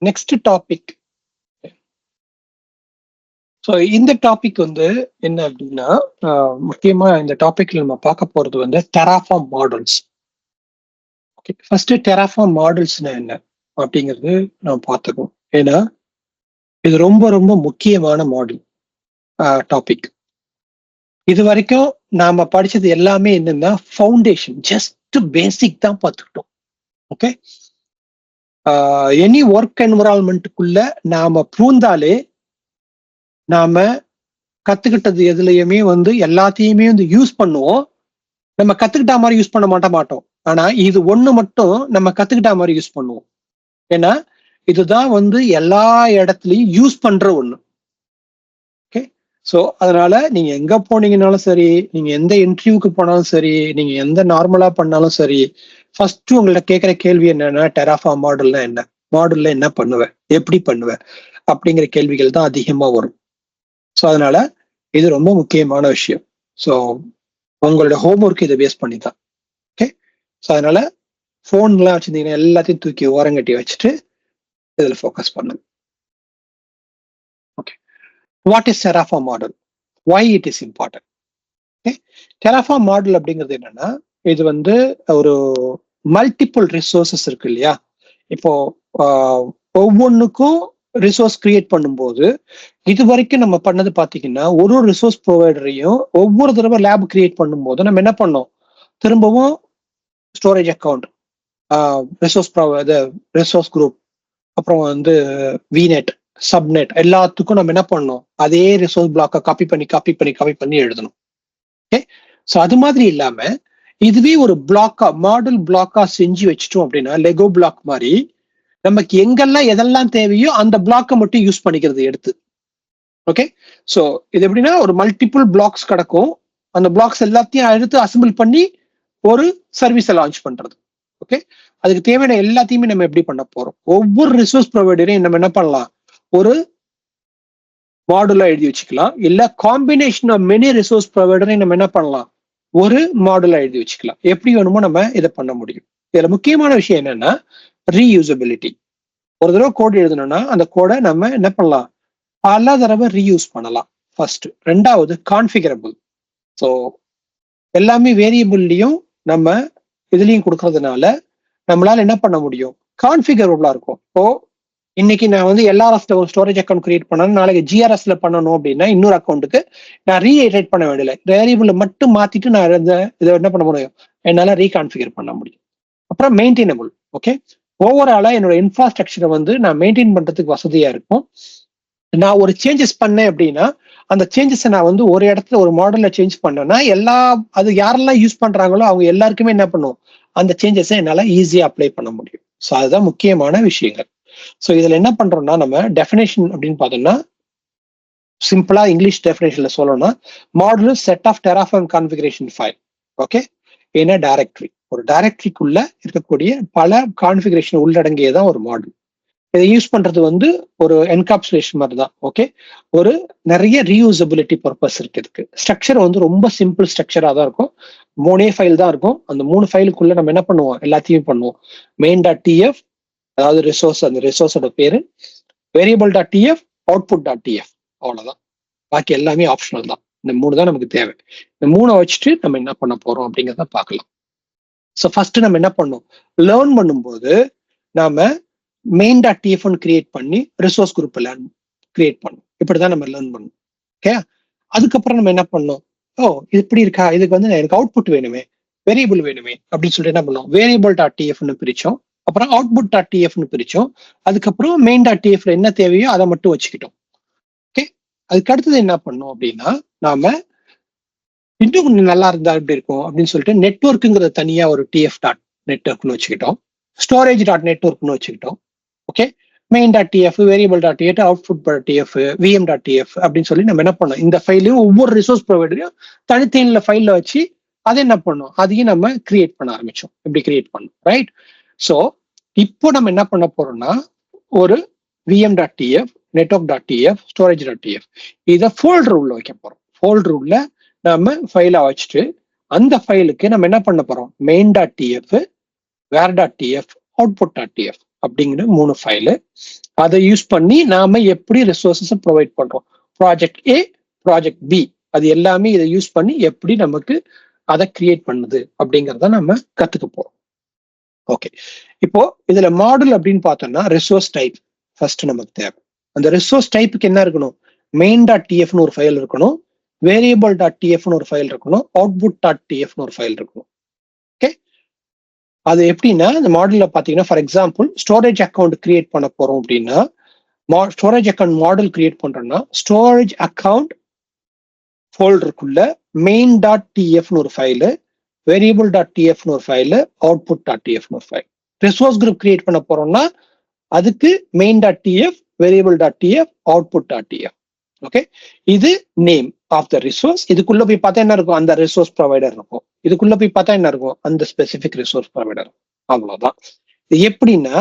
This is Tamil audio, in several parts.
Next topic. ஸோ இந்த டாபிக் வந்து என்ன அப்படின்னா, முக்கியமா இந்த டாபிக்ல நம்ம பார்க்க போறது வந்து Terraform models. Okay, first Terraform மாடல்ஸ்னா என்ன அப்படிங்கிறது நம்ம பார்த்துக்கோம். ஏன்னா இது ரொம்ப ரொம்ப முக்கியமான மாடல் டாபிக். இது வரைக்கும் நாம படிச்சது எல்லாமே என்னன்னா ஃபவுண்டேஷன், ஜஸ்ட் பேசிக் தான் பார்த்துக்கிட்டோம். ஓகே, எனி ஒர்க் என்விரான்மெண்ட்டுக்குள்ள நாம பூந்தாலே நாம கத்துக்கிட்டது எதுலையுமே வந்து எல்லாத்தையுமே வந்து யூஸ் பண்ணுவோம். நம்ம கத்துக்கிட்டா மாதிரி யூஸ் பண்ண மாட்டோம். ஆனா இது ஒண்ணு மட்டும் நம்ம கத்துக்கிட்டா மாதிரி யூஸ் பண்ணுவோம். ஏன்னா இதுதான் வந்து எல்லா இடத்துலயும் யூஸ் பண்ற ஒண்ணு. ஓகே, ஸோ அதனால நீங்க எங்க போனீங்கன்னாலும் சரி, நீங்க எந்த இன்டர்வியூக்கு போனாலும் சரி, நீங்க எந்த நார்மலா பண்ணாலும் சரி, ஃபர்ஸ்ட் உங்கள்ட்ட கேட்கிற கேள்வி என்னன்னா டெராஃபார்ம் மாடல்னா என்ன, மாடல்ல என்ன பண்ணுவேன், எப்படி பண்ணுவேன் அப்படிங்கிற கேள்விகள் தான் அதிகமா வரும். ஸோ அதனால இது ரொம்ப முக்கியமான விஷயம். ஸோ உங்களோட ஹோம்ஒர்க் இதை பேஸ் பண்ணி தான். ஓகே, ஸோ அதனால ஃபோன்லாம் வச்சிருந்தீங்கன்னா எல்லாத்தையும் தூக்கி ஓரங்கட்டி வச்சுட்டு இதில் ஃபோக்கஸ் பண்ணுங்க. Okay, what is Terraform model, why it is important? Okay, Terraform model அப்படிங்கிறது என்னன்னா, இது வந்து ஒரு மல்டிபிள் ரிசோர்சஸ் இருக்கு இல்லையா. இப்போ ஒவ்வொன்றுக்கும் ரிசோர்ஸ் கிரியேட் பண்ணும்போது இது வரைக்கும் நம்ம பண்ணது பாத்தீங்கன்னா, ஒரு ரிசோர்ஸ் ப்ரொவைடரையும் ஒவ்வொரு தடவை லேப் கிரியேட் பண்ணும்போது நம்ம என்ன பண்ணோம், திரும்பவும் ஸ்டோரேஜ் அக்கௌண்ட், ரிசோர்ஸ் குரூப், அப்புறம் வந்து விநெட், சப்நெட் எல்லாத்துக்கும் நம்ம என்ன பண்ணோம், அதே ரிசோர்ஸ் பிளாக்கை காப்பி பண்ணி எழுதணும். ஓகே, ஸோ அது மாதிரி இல்லாம இதுவே ஒரு பிளாக்கா, மாடல் பிளாக்கா செஞ்சு வச்சுட்டோம் அப்படின்னா, லெகோ பிளாக் மாதிரி நமக்கு எங்கெல்லாம் எதெல்லாம் தேவையோ அந்த பிளாக்கை மட்டும் யூஸ் பண்ணிக்கிறது எடுத்து. ஓகே, ஸோ இது எப்படின்னா ஒரு மல்டிபிள் பிளாக்ஸ் கிடக்கும், அந்த பிளாக்ஸ் எல்லாத்தையும் எடுத்து அசம்பிள் பண்ணி ஒரு சர்வீஸை லான்ச் பண்றது. ஓகே, அதுக்கு தேவையான எல்லாத்தையுமே நம்ம எப்படி பண்ண போறோம், ஒவ்வொரு ரிசோர்ஸ் ப்ரொவைடரையும் நம்ம என்ன பண்ணலாம், ஒரு மாடுலா எழுதி வச்சுக்கலாம். இல்ல காம்பினேஷன் ஆஃப் மெனி ரிசோர்ஸ் ப்ரொவைடரையும் நம்ம என்ன பண்ணலாம், ஒரு மாடுலா எழுதி வச்சுக்கலாம். எப்படி வேணுமோ நம்ம இதை பண்ண முடியும். இதுல முக்கியமான விஷயம் என்னன்னா ரீயூசபிலிட்டி. ஒரு தடவை கோட் எழுதணும்னா அந்த கோடை நம்ம என்ன பண்ணலாம், பல தடவை ரீயூஸ் பண்ணலாம். ஃபர்ஸ்ட். ரெண்டாவது கான்ஃபிகரபிள். ஸோ எல்லாமே வேரியபிள்லையும் நம்ம இதுலயும் கொடுக்கறதுனால நம்மளால என்ன பண்ண முடியும், கான்ஃபிகரபிளா இருக்கும். இப்போ இன்னைக்கு நான் வந்து எல்ஆர்எஸ்ல ஒரு ஸ்டோரேஜ் அக்கௌண்ட் கிரியேட் பண்ணணும், நாளைக்கு ஜிஆர்எஸ்ல பண்ணணும் அப்படின்னா இன்னொரு அக்கௌண்ட்டுக்கு நான் ரீஐட்ரேட் பண்ண வேண்டியதில்லை. வேரியபிள் மட்டும் மாத்திட்டு நான் இதை என்ன பண்ண முடியும், என்னால ரீகான்ஃபிகர் பண்ண முடியும். அப்புறம் மெயின்டைனபிள். ஓகே, ஓவராலா என்னோட இன்ஃப்ராஸ்ட்ரக்சரை வந்து நான் மெயின்டைன் பண்றதுக்கு வசதியா இருக்கும். நான் ஒரு சேஞ்சஸ் பண்ணேன் அப்படின்னா அந்த சேஞ்சஸை நான் வந்து ஒரு இடத்துல ஒரு மாடல்ல சேஞ்ச் பண்ணேன்னா அது யாரெல்லாம் யூஸ் பண்றாங்களோ அவங்க எல்லாருக்குமே என்ன பண்ணும், அந்த சேஞ்சஸை என்னால ஈஸியா அப்ளை பண்ண முடியும். ஸோ அதுதான் முக்கியமான விஷயங்கள். ஸோ இதுல என்ன பண்றோம்னா நம்ம டெஃபினேஷன் அப்படின்னு பார்த்தோம்னா, சிம்பிளா இங்கிலீஷ் டெஃபினேஷன்ல சொல்லணும்னா, model set of Terraform configuration file. Okay, ஏன்னா டைரக்டரி, ஒரு டைரக்டரிக்குள்ள இருக்கக்கூடிய பல கான்ஃபிகரேஷன் உள்ளடங்கியதான் ஒரு மாடல். இதை யூஸ் பண்றது வந்து ஒரு என்காப்சுலேஷன் மாதிரி தான். ஓகே, ஒரு நிறைய ரீயூசபிலிட்டி பர்பஸ் இருக்கு. இதுக்கு ஸ்ட்ரக்சர் வந்து ரொம்ப சிம்பிள் ஸ்ட்ரக்சரா தான் இருக்கும். 3 ஃபைல் தான் இருக்கும். அந்த 3 ஃபைலுக்குள்ள நம்ம என்ன பண்ணுவோம், எல்லாத்தையும் பண்ணுவோம். main.tf அதாவது ரிசோர்ஸ், அந்த ரிசோர்ஸோட பேரு, variable.tf, output.tf, அவ்வளவுதான். பாக்கி எல்லாமே ஆப்ஷனல் தான். இந்த 3 தான் நமக்கு தேவை. இந்த 3 வச்சுட்டு நம்ம என்ன பண்ண போறோம் அப்படிங்கிறத பார்க்கலாம். ஸோ ஃபர்ஸ்ட் நம்ம என்ன பண்ணோம், லேர்ன் பண்ணும்போது நாம main.tf கிரியேட் பண்ணி ரிசோர்ஸ் குரூப் கிரியேட் பண்ணும். இப்படிதான் நம்ம லேர்ன் பண்ணணும். ஓகே, அதுக்கப்புறம் நம்ம என்ன பண்ணோம், இது இப்படி இருக்கா, இதுக்கு வந்து எனக்கு அவுட்புட் வேணுமே, வேரியபிள் வேணுமே அப்படின்னு சொல்லிட்டு என்ன பண்ணோம், variable.tf பிரிச்சோம். அப்புறம் output.tf பிரிச்சோம். அதுக்கப்புறம் main.tfல என்ன தேவையோ அதை மட்டும் வச்சுக்கிட்டோம். ஓகே, அதுக்கு அடுத்தது என்ன பண்ணோம் அப்படின்னா, நாம இன்னும் கொஞ்சம் நல்லா இருந்தா எப்படி இருக்கும் அப்படின்னு சொல்லிட்டு நெட்ஒர்க்குங்கிறத தனியா ஒரு tf.networkனு வச்சுக்கிட்டோம், storage.networkனு வச்சுக்கிட்டோம். Okay, main.tf, variable.tf, output.tf, vm.tf அப்படின்னு சொல்லி நம்ம என்ன பண்ணோம், இந்த ஃபைலையும் ஒவ்வொரு ரிசோர்ஸ் ப்ரொவைடரையும் தனித்தனியில ஃபைல்ல வச்சு அதை என்ன பண்ணோம், அதையும் நம்ம கிரியேட் பண்ண ஆரம்பிச்சோம். இப்படி கிரியேட் பண்ணோம், ரைட்? ஸோ இப்போ நம்ம என்ன பண்ண போறோம்னா, ஒரு vm.tf, network.tf, storage.tf இதை ஃபோல்டர் உள்ள வைக்க போறோம். ஃபோல்டர் உள்ள நம்ம ஃபைலை வச்சுட்டு அந்த ஃபைலுக்கு நம்ம என்ன பண்ண போறோம், main.tf, var.tf, output.tf அப்படிங்கிற 3 ஃபைலு. அதை யூஸ் பண்ணி நாம எப்படி ரிசோர்ஸஸ் ப்ரொவைட் பண்றோம், ப்ராஜெக்ட் ஏ, ப்ராஜெக்ட் பி, அது எல்லாமே இதை யூஸ் பண்ணி எப்படி நமக்கு அதை கிரியேட் பண்ணுது அப்படிங்கறத நம்ம கத்துக்க போறோம். ஓகே, இப்போ இதுல மாடல் அப்படின்னு பார்த்தோம்னா ரிசோர்ஸ் டைப் ஃபர்ஸ்ட் நமக்கு தேவை. அந்த ரிசோர்ஸ் டைப்புக்கு என்ன இருக்கணும், மெயின் டாட் டிஎஃப்னு ஒரு ஃபைல் இருக்கணும், வேரியபிள் டாட் டிஎஃப்னு ஒரு ஃபைல் இருக்கணும், அவுட்புட் டாட் டிஎஃப்னு ஒரு ஃபைல் இருக்கணும். ஓகே, அது எப்படின்னா இந்த மாடல்ல பாத்தீங்கன்னா for example storage account create பண்ண போறோம் அப்படின்னா, ஸ்டோரேஜ் அக்கௌண்ட் மாடல் கிரியேட் பண்றோம்னா ஸ்டோரேஜ் அக்கௌண்ட் ஃபோல்டருக்குள்ள மெயின் டாட் டிஎஃப்னு ஒரு ஃபைலு, வேரியபிள் டாட் டிஎஃப்னு ஒரு ஃபைலு, அவுட்புட் டாட் டிஎஃப்னு ஒரு ஃபைல். ரிசோர்ஸ் குரூப் கிரியேட் பண்ண போறோம்னா அதுக்கு main dot DF, variable dot DF, output dot DF. Okay, இது நேம் ஆஃப் த ரிசோர்ஸ். இதுக்குள்ள போய் பார்த்தா என்ன இருக்கும், அந்த ரிசோர்ஸ் ப்ரொவைடர் இருக்கும். இதுக்குள்ள போய் பார்த்தா என்ன இருக்கும், அந்த ஸ்பெசிபிக் ரிசோர்ஸ் ப்ரொவைடர். அவ்வளவுதான். இது எப்படின்னா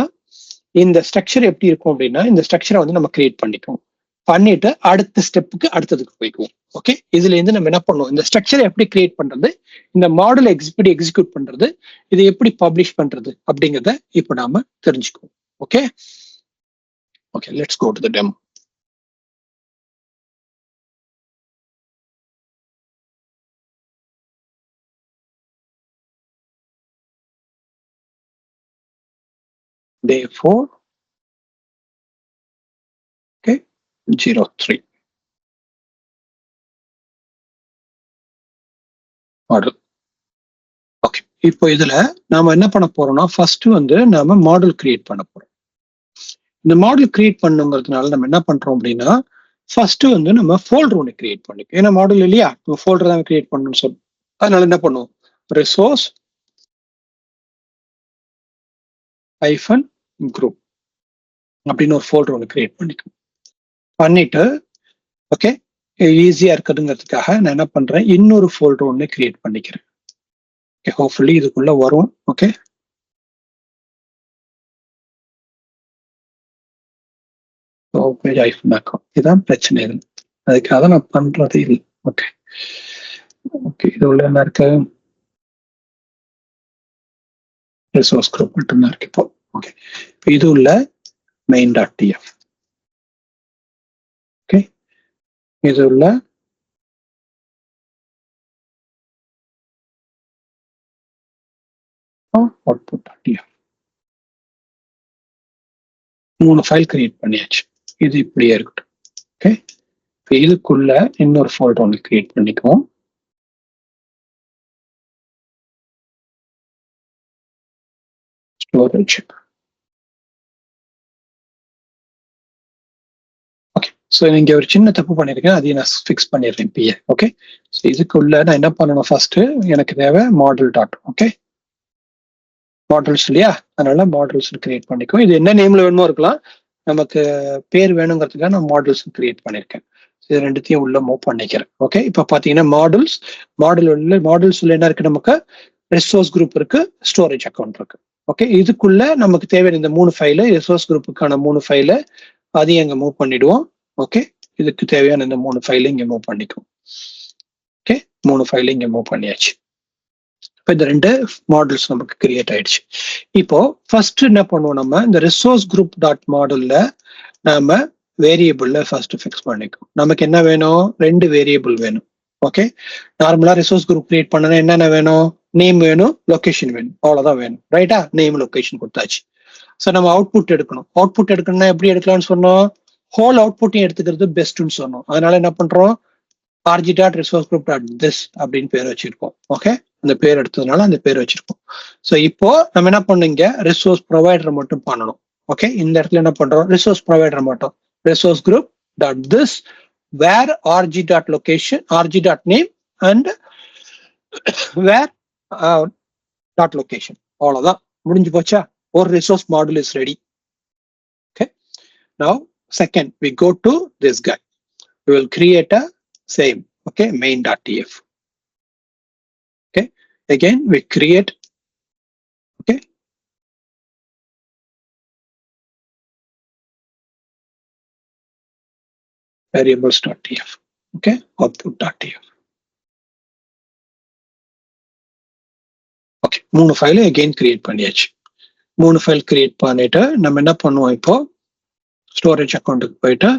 இந்த ஸ்ட்ரக்சர் எப்படி இருக்கும் அப்படின்னா, இந்த ஸ்ட்ரக்சரை வந்து நம்ம கிரியேட் பண்ணிட்டு அடுத்த ஸ்டெப்புக்கு அடுத்ததுக்கு போய்க்குவோம். ஓகே, இதுல இருந்து நம்ம என்ன பண்ணுவோம், இந்த ஸ்ட்ரக்சரை எப்படி கிரியேட் பண்றது, இந்த மாடல் எப்படி எக்ஸிக்யூட் பண்றது, இதை எப்படி பப்ளிஷ் பண்றது அப்படிங்கிறத இப்போ நாம தெரிஞ்சுக்குவோம். Okay okay, let's go to the demo. Day 4, okay, 03 model. Okay, இப்போ இதுல நாம என்ன பண்ண போறோம்னா ஃபர்ஸ்ட் வந்து நாம மாடல் கிரியேட் பண்ண போறோம். இந்த மாடல் கிரியேட் பண்ணுங்கிறதுனால நம்ம என்ன பண்றோம் அப்படின்னா ஃபர்ஸ்ட் வந்து நம்ம ஃபோல்டர் ஒன்று கிரியேட் பண்ணிக்கோ. ஏன்னா மாடல் இல்லையா, நம்ம ஃபோல்டர் தான் கிரியேட் பண்ணணும்னு சொல்லுவோம். அதனால என்ன பண்ணுவோம், ரிசோர்ஸ் ஹைஃபன் குரூப் அப்படின்னு ஒரு ஃபோல்டர் ஒன்று கிரியேட் பண்ணிட்டு ஓகே, ஈஸியா இருக்குதுங்கிறதுக்காக நான் என்ன பண்றேன், இன்னொரு ஃபோல்டர் ஒன்று கிரியேட் பண்ணிக்கிறேன். ஓகே, ஹோப்ஃபுல்லி இதுக்குள்ள வரும். ஓகே, இதுதான் பிரச்சனை. இது அதுக்காக நான் பண்றது இல்லை. ஓகே ஓகே, இது உள்ள என்ன இருக்கு, ரிசோர்ஸ் குரூப் மட்டும்தான் இருக்கு இப்போ. ஓகே, இது உள்ள மெயின் டாட் டிஎஃப். ஓகே, இது உள்ள output dot DF. 3 file create பண்ணியாச்சு. இது இப்படியே இருக்கட்டும். ஓகே, இதுக்குள்ள இன்னொரு ஃபோல்டர் ஒன்று கிரியேட் பண்ணிக்குவோம். ஸ்டோரேஜ். ஓகே, ஸோ இங்க ஒரு சின்ன தப்பு பண்ணிருக்கேன், அதையும் நான் ஃபிக்ஸ் பண்ணிடுறேன் இப்பயே. ஓகே, ஸோ இதுக்குள்ள நான் என்ன பண்ணணும், ஃபர்ஸ்ட் எனக்கு தேவை மாடல் டாட். ஓகே, மாடல்ஸ் இல்லையா, அதனால மாடல்ஸ் கிரியேட் பண்ணிக்குவோம். இது என்ன நேம்ல வேணுமோ இருக்கலாம், நமக்கு பேர் வேணுங்கிறதுக்காக நான் மாடல்ஸ் கிரியேட் பண்ணிருக்கேன். இது ரெண்டுத்தையும் உள்ள மூவ் பண்ணிக்கிறேன். ஓகே, இப்போ பாத்தீங்கன்னா மாடல்ஸ் உள்ள என்ன இருக்கு, நமக்கு ரிசோர்ஸ் குரூப் இருக்கு, ஸ்டோரேஜ் அக்கௌண்ட் இருக்கு. ஓகே, இதுக்குள்ள நமக்கு தேவையான இந்த 3 ஃபைலு, ரிசோர்ஸ் குரூப்புக்கான 3 ஃபைலு அதையும் அங்க மூவ் பண்ணிடுவோம். ஓகே, இதுக்கு தேவையான இந்த 3 ஃபைலு இங்க மூவ் பண்ணிக்குவோம். ஓகே, 3 ஃபைலு இங்க மூவ் பண்ணியாச்சு. இப்போ இந்த 2 மாடல்ஸ் நமக்கு கிரியேட் ஆயிடுச்சு. இப்போ ஃபர்ஸ்ட் என்ன பண்ணுவோம், நம்ம இந்த ரிசோர்ஸ் குரூப் டாட் மாடல்ல நாம வேரியபிள்ல ஃபர்ஸ்ட் ஃபிக்ஸ் பண்ணிக்கும். நமக்கு என்ன வேணும், 2 வேரியபிள் வேணும். ஓகே, நார்மலா ரிசோர்ஸ் குரூப் கிரியேட் பண்ணனா என்னென்ன வேணும், நேம் வேணும், லொகேஷன் வேணும், அவ்வளவுதான் வேணும். ரைட்டா, நேம் லொகேஷன் கொடுத்தாச்சு. ஸோ நம்ம அவுட்புட் எடுக்கணும். அவுட்புட் எடுக்கணும்னா எப்படி எடுக்கலாம்னு சொன்னோம், ஹோல் அவுட்புட்டையும் எடுத்துக்கிறது பெஸ்ட்னு சொன்னோம். அதனால என்ன பண்றோம், rg dot resource group dot this அப்படின்னு பேர் வச்சிருக்கோம். ஓகே, அந்த பேர் எடுத்ததுனால அந்த பேர் வச்சிருக்கோம். ஸோ இப்போ நம்ம என்ன பண்ணுங்க, ரிசோர்ஸ் ப்ரொவைடர் மட்டும் பண்ணணும். ஓகே, இந்த இடத்துல என்ன பண்றோம், ரிசோர்ஸ் ப்ரொவைடர் மட்டும் resource group dot this var rg dot location, rg dot name and var dot location. அவ்வளவுதான், முடிஞ்சு போச்சா, ஒரு resource model is ready. Okay, now second we go to this guy, we will create a same, okay, main.tf. Okay, again we create, okay, variables.tf, okay, output.tf. Okay, 3 file again create பண்ணியாச்சு. 3 ஃபைல் கிரியேட் பண்ணிட்டு நம்ம என்ன பண்ணுவோம், இப்போ ஸ்டோரேஜ் அக்கௌண்ட்டுக்கு போயிட்டு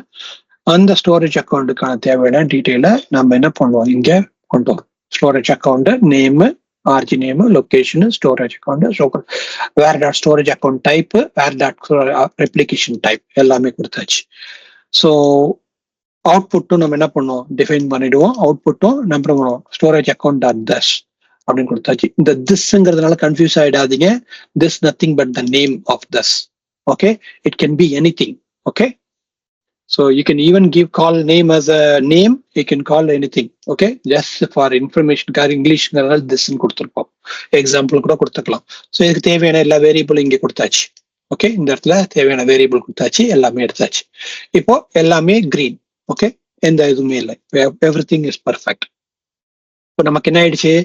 அந்த ஸ்டோரேஜ் அக்கௌண்ட்டுக்கான தேவையான டீட்டெயிலை நம்ம என்ன பண்ணுவோம், இங்க கொண்டு வரோம். Storage account name, RG name, location, storage account, where dot storage account type, where dot replication type எல்லாமே கொடுத்தாச்சு. ஸோ அவுட்புட்டும் நம்ம என்ன பண்ணுவோம், டிஃபைன் பண்ணிடுவோம். அவுட்புட்டும் நம்ம பண்ணுவோம் ஸ்டோரேஜ் அக்கௌண்ட் டாட் தஸ் அப்படின்னு கொடுத்தாச்சு. இந்த திஸ்ங்கிறதுனால கன்ஃபியூஸ் ஆயிடாதீங்க. This nothing but the name of thus. Okay, it can be anything. Okay, so you can even call name as a name, you can call anything. Okay, just for information கார இங்கிலீஷ்ங்கறதால this ன்னு கொடுத்திருப்போம். எக்ஸாம்பிள் கூட கொடுத்துக்கலாம். ஸோ இதுக்கு தேவையான எல்லா வேரியபிளும் இங்கே கொடுத்தாச்சு. ஓகே, இந்த இடத்துல தேவையான வேரியபிள் கொடுத்தாச்சு, எல்லாமே எடுத்தாச்சு. இப்போ எல்லாமே கிரீன். ஓகே, எந்த இதுவுமே இல்லை, எவ்ரி திங் இஸ் பர்ஃபெக்ட். இப்போ நமக்கு என்ன ஆயிடுச்சு,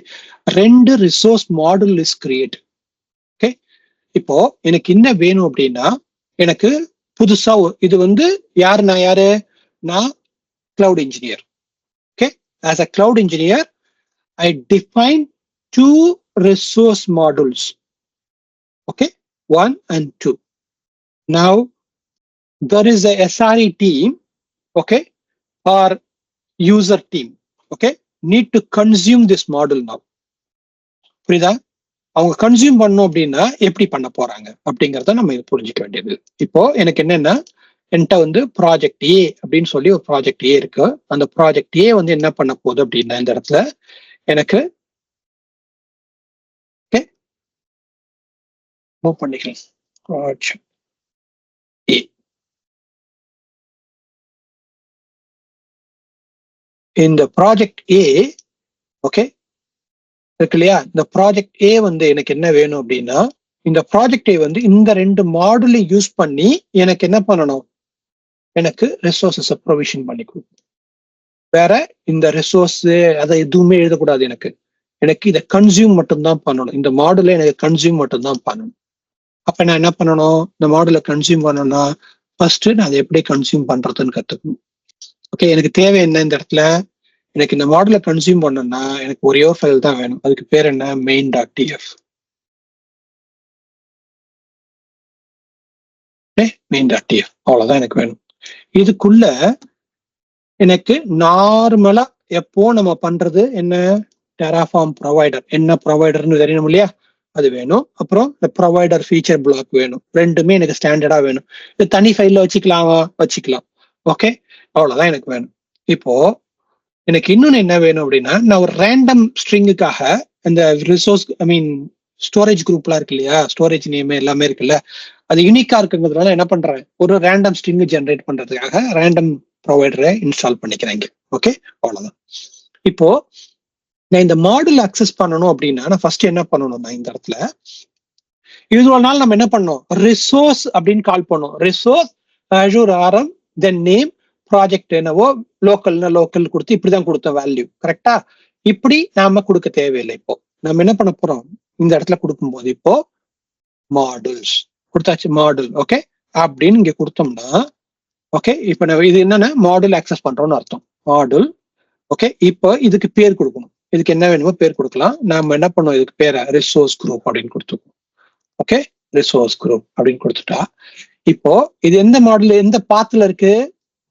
2 resource model is create. Okay, இப்போ எனக்கு என்ன வேணும் அப்படின்னா, எனக்கு புதுசா இது வந்து யாரு, நான் cloud engineer. Okay, as a cloud engineer I define 2 resource models. Okay, 1 and 2. Now there is a SRE team, okay, or user team, okay, need to consume this model now. புரியுதா? அவங்க கன்சியூம் பண்ணோம் அப்படின்னா எப்படி பண்ண போறாங்க அப்படிங்கறத நம்ம இது புரிஞ்சுக்க வேண்டியது. இப்போ எனக்கு என்னன்னா, என்கிட்ட வந்து ப்ராஜெக்ட் ஏ அப்படின்னு சொல்லி ஒரு ப்ராஜெக்ட் ஏ இருக்கு. அந்த ப்ராஜெக்ட் ஏ வந்து என்ன பண்ண போகுது அப்படின்னா, இந்த இடத்துல எனக்கு மூவ் பண்ணிக்கலாம். ப்ராஜெக்ட் ஏ, இந்த ப்ராஜெக்ட் ஏ ஓகே இருக்கு இல்லையா, இந்த ப்ராஜெக்ட் ஏ வந்து எனக்கு என்ன வேணும் அப்படின்னா, இந்த ப்ராஜெக்ட் ஏ வந்து இந்த 2 மாடலை யூஸ் பண்ணி எனக்கு என்ன பண்ணணும், எனக்கு ரிசோர்ஸஸ் ப்ரொவிஷன் பண்ணி கொடுக்கணும். வேற இந்த ரிசோர்ஸ் அதை எதுவுமே எழுதக்கூடாது. எனக்கு இதை கன்சியூம் மட்டும்தான் பண்ணணும். இந்த மாடலை எனக்கு கன்சியூம் மட்டும்தான் பண்ணணும். அப்ப நான் என்ன பண்ணணும், இந்த மாடலை கன்சியூம் பண்ணணும்னா ஃபர்ஸ்ட் நான் அதை எப்படி கன்சியூம் பண்றதுன்னு கத்துக்கணும். ஓகே, எனக்கு தேவை என்ன, இந்த இடத்துல எனக்கு இந்த மாடலை கன்சியூம் பண்ணணும்னா எனக்கு ஒரே ஒரு ஃபைல் தான் வேணும். அதுக்கு பேர் என்ன, main.tf. main.tf அவ்வளவுதான் எனக்கு வேணும். இதுக்குள்ள எனக்கு நார்மலா எப்போ நம்ம பண்றது என்ன, டெராஃபார்ம் ப்ரொவைடர், என்ன ப்ரொவைடர்னு தெரியணும் இல்லையா, அது வேணும். அப்புறம் இந்த ப்ரொவைடர் ஃபீச்சர் பிளாக் வேணும். ரெண்டுமே எனக்கு ஸ்டாண்டர்டா வேணும். இது தனி ஃபைல்ல வச்சுக்கலாம். ஓகே, அவ்வளவுதான் எனக்கு வேணும். இப்போ எனக்கு இன்னொன்னு என்ன வேணும் அப்படின்னா, நான் ஒரு ரேண்டம் ஸ்ட்ரிங்குக்காக இந்த ரிசோர்ஸ் ஸ்டோரேஜ் குரூப்லாம் இருக்கு இல்லையா, ஸ்டோரேஜ் நேம் எல்லாமே இருக்குல்ல, அது யூனிக்கா இருக்குங்கிறதுனால என்ன பண்றேன், ஒரு ரேண்டம் ஸ்ட்ரிங் ஜென்ரேட் பண்றதுக்காக ரேண்டம் ப்ரொவைடரை இன்ஸ்டால் பண்ணிக்கிறேன். ஓகே, அவ்வளவுதான். இப்போ நான் இந்த மாடல் அக்சஸ் பண்ணணும் அப்படின்னா நான் ஃபர்ஸ்ட் என்ன பண்ணணும், நான் இந்த இடத்துல இவ்வளவு நாள் நம்ம என்ன பண்ணோம், ரிசோர்ஸ் அப்படின்னு கால் பண்ணோம். ரிசோர்ஸ் அஜூர் ஆரம் தென் நேம் ப்ராஜெக்ட் என்னவோ லோக்கல் கொடுத்து இப்படிதான் கொடுத்த வேல்யூ. கரெக்டா? இப்படி நாம கொடுக்க தேவையில்லை. இப்போ நம்ம என்ன பண்ண போறோம், இந்த இடத்துல கொடுக்கும்போது இப்போ மாடல்ஸ் கொடுத்தாச்சு. மாடல் ஓகே அப்படின்னு இங்க கொடுத்தோம்னா, ஓகே இப்ப நம்ம இது என்னன்னா மாடல் ஆக்சஸ் பண்றோம்னு அர்த்தம். மாடல் ஓகே, இப்போ இதுக்கு பேர் கொடுக்கணும். இதுக்கு என்ன வேணுமோ பேர் கொடுக்கலாம். நாம என்ன பண்ணோம், இதுக்கு பேரை ரிசோர்ஸ் குரூப் அப்படின்னு கொடுத்துக்கணும். ஓகே, ரிசோர்ஸ் குரூப் அப்படின்னு கொடுத்துட்டா இப்போ இது எந்த மாடல், எந்த பாத்துல இருக்கு,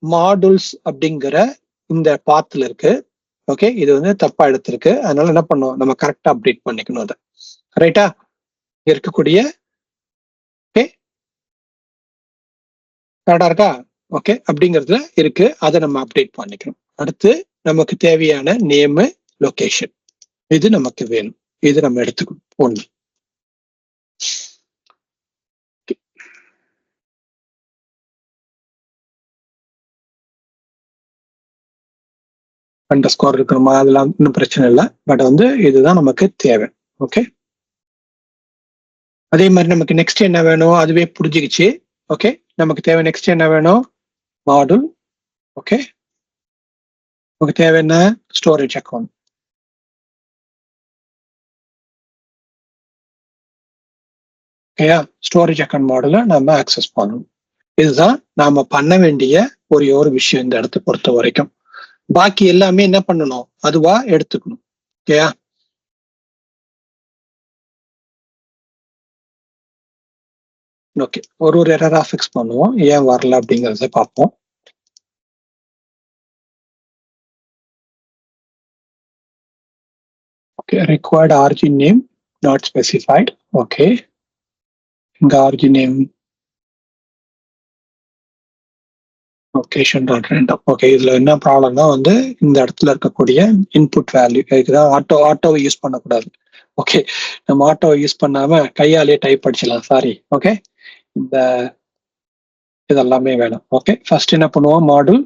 மாடல்ஸ் அப்படிங்கிற இந்த பாத்துல இருக்கு. ஓகே, இது வந்து தப்பா எடுத்திருக்கு. அதனால என்ன பண்ணோம், நம்ம கரெக்டா அப்டேட் பண்ணிக்கணும். அதை ரைட்டா இருக்கக்கூடிய ஓகே கரெக்டா இருக்கா, ஓகே அப்படிங்கிறதுல இருக்கு. அதை நம்ம அப்டேட் பண்ணிக்கணும். அடுத்து நமக்கு தேவையான நேமு, லொகேஷன் இது நமக்கு வேணும். இது நம்ம எடுத்துக்கணும். ஒண்ணு அண்டர் ஸ்கோர் இருக்கணுமா, அதெல்லாம் இன்னும் பிரச்சனை இல்லை. பட் வந்து இதுதான் நமக்கு தேவை. ஓகே, அதே மாதிரி நமக்கு நெக்ஸ்ட் என்ன வேணும், அதுவே புரிஞ்சுக்கிச்சு. ஓகே, நமக்கு தேவை நெக்ஸ்ட் என்ன வேணும், மாடல். ஓகே, நமக்கு தேவை என்ன, ஸ்டோரேஜ் அக்கௌண்ட். ஓகேயா, ஸ்டோரேஜ் அக்கௌண்ட் மாடலை நம்ம ஆக்சஸ் பண்ணணும். இதுதான் நாம பண்ண வேண்டிய ஒரு விஷயம் இந்த இடத்தை பொறுத்த வரைக்கும். பாக்கி எல்லாமே என்ன பண்ணணும், அதுவா எடுத்துக்கணும். ஓகேயா, ஓகே, ஒரு எரரா ஃபிக்ஸ் பண்ணுவோம், ஏன் வரல அப்படிங்கறத பார்ப்போம். Okay, required origin name not specified. Okay, இங்க origin name location dot random. Okay, இதுல என்ன ப்ராப்ளம்னா வந்து இந்த இடத்துல இருக்கக்கூடிய இன்புட் வேல்யூ இதுதான் ஆட்டோவை யூஸ் பண்ணக்கூடாது. ஓகே, நம்ம ஆட்டோவை யூஸ் பண்ணாம கையாலே டைப் படிச்சிடலாம். சாரி. ஓகே, இந்த இதெல்லாமே வேணும். ஓகே, ஃபர்ஸ்ட் என்ன பண்ணுவோம், மாடல்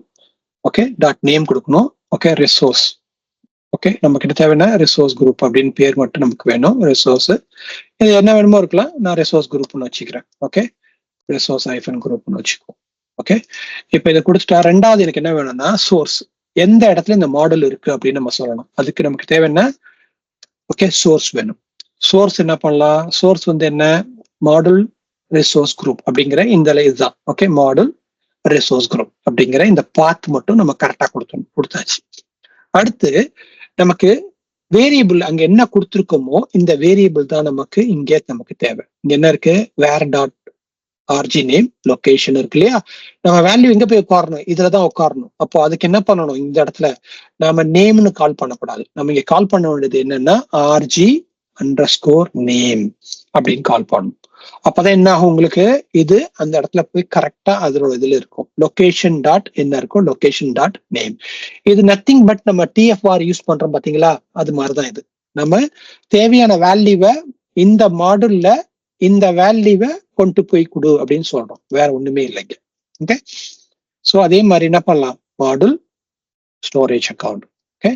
ஓகே டாட் நேம் கொடுக்கணும். Okay, resource. ஓகே, நம்ம கிட்ட தேவையான ரிசோர்ஸ் குரூப் அப்படின்னு பேர் மட்டும் நமக்கு வேணும். ரிசோர்ஸ் இது என்ன வேணுமோ இருக்கலாம், நான் ரிசோர்ஸ் குரூப்னு வச்சுக்கிறேன். ஓகே, ரிசோர்ஸ் ஐஃபன் குரூப்னு வச்சுக்கோ. ஓகே, இப்போ இதை கொடுத்துட்டா ரெண்டாவது எனக்கு என்ன வேணும்னா சோர்ஸ், எந்த இடத்துல இந்த மாடல் இருக்கு அப்படின்னு நம்ம சொல்லணும். அதுக்கு நமக்கு தேவை என்ன, ஓகே சோர்ஸ் வேணும். சோர்ஸ் என்ன பண்ணலாம், சோர்ஸ் வந்து என்ன, மாடல் ரிசோர்ஸ் குரூப் அப்படிங்கிற இந்த இதுதான். ஓகே, மாடல் ரிசோர்ஸ் குரூப் அப்படிங்கிற இந்த பாத் மட்டும் நம்ம கரெக்டா கொடுத்தாச்சு. அடுத்து நமக்கு வேரியபிள் அங்க என்ன கொடுத்துருக்கோமோ இந்த வேரியபிள் தான் நமக்கு இங்கே நமக்கு தேவை. இங்க என்ன இருக்கு, வேர் டாட் ஆர்ஜி நேம் லொகேஷன் இருக்கு இல்லையா, நம்ம வேல்யூ எங்க போய் உட்காரணும், இதுலதான் உட்காரணும். அப்போ அதுக்கு என்ன பண்ணணும், இந்த இடத்துல நாம நேம்னு கால் பண்ணக்கூடாது, நம்ம இங்க கால் பண்ண வேண்டியது என்னன்னா ஆர்ஜி அண்டர்ஸ்கோர் நேம் அப்படின்னு கால் பண்ணணும். அப்பதான் என்ன ஆகும் உங்களுக்கு, இது அந்த இடத்துல போய் கரெக்டா அதோட இதுல இருக்கும். லொகேஷன் டாட் என்ன இருக்கும், லொகேஷன் டாட் நேம். இது நத்திங் பட் நம்ம டிஎஃப்ஆர் யூஸ் பண்றோம் பாத்தீங்களா, அது மாதிரிதான் இது. நம்ம தேவையான வேல்யூவை இந்த மாடுல்ல இந்த வேல்யூவை கொண்டு போய் கொடு அப்படின்னு சொல்றோம், வேற ஒண்ணுமே இல்லைங்க. ஓகே, சோ அதே மாதிரி என்ன பண்ணலாம், module storage account. Okay,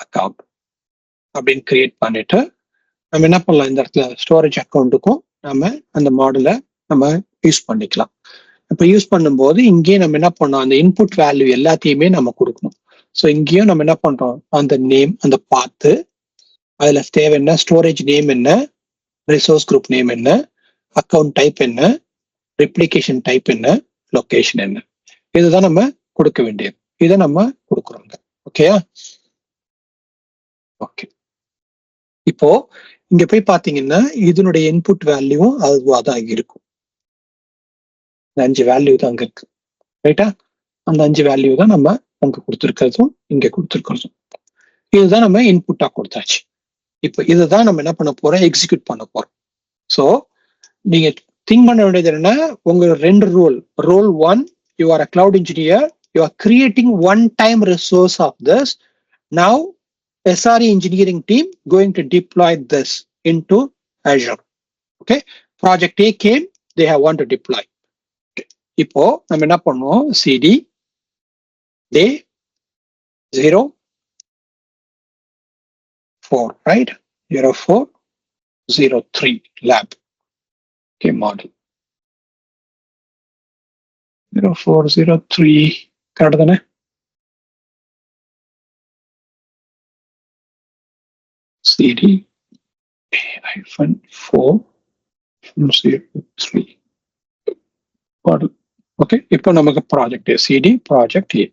account அப்படின்னு கிரியேட் பண்ணிட்டு நம்ம என்ன பண்ணலாம், இந்த இடத்துல ஸ்டோரேஜ் அக்கௌண்ட்டுக்கும் நம்ம அந்த மாடலை நம்ம யூஸ் பண்ணிக்கலாம். இப்போ யூஸ் பண்ணும்போது இங்கேயே நம்ம என்ன பண்ணோம், அந்த இன்புட் வேல்யூ எல்லாத்தையுமே நம்ம கொடுக்கணும். ஸோ இங்கேயும் நம்ம என்ன பண்றோம், அந்த நேம் அந்த பார்த்து அதுல தேவை என்ன, ஸ்டோரேஜ் நேம் என்ன, ரிசோர்ஸ் குரூப் நேம் என்ன, அக்கௌண்ட் டைப் என்ன, ரெப்ளிகேஷன் டைப் என்ன, லொகேஷன் என்ன, இதுதான் நம்ம கொடுக்க வேண்டியது. இதை நம்ம கொடுக்குறோங்க. ஓகேயா, ஓகே. இப்போ இங்க போய் பாத்தீங்கன்னா இதனுடைய இன்புட் வேல்யூவும் அதுவாதான் இருக்கும். 5 வேல்யூ தான் அங்க இருக்கு, ரைட்டா. அந்த 5 வேல்யூ தான் நம்ம அங்க கொடுத்துருக்கிறதும் இங்க கொடுத்துருக்கிறதும். இதுதான் நம்ம இன்புட்டா கொடுத்தாச்சு. இப்போ இதுதான் நம்ம என்ன பண்ண போறோம், எக்ஸிக்யூட் பண்ண போறோம். ஸோ நீங்க திங்க் பண்ண வேண்டியது என்னன்னா, உங்க 2 role, role 1 you are a cloud engineer, you are creating one time resource of this. Now SRE engineering team going to deploy this into Azure. Okay, project A came, they have want to deploy. Okay. இப்போ நம்ம என்ன பண்ணுவோம், cd day 04, right, 0403 lab. Okay, model 0403 correct தானே. cd -403 model. ஓகே, இப்போ நமக்கு ப்ராஜெக்ட் cd ப்ராஜெக்ட் A.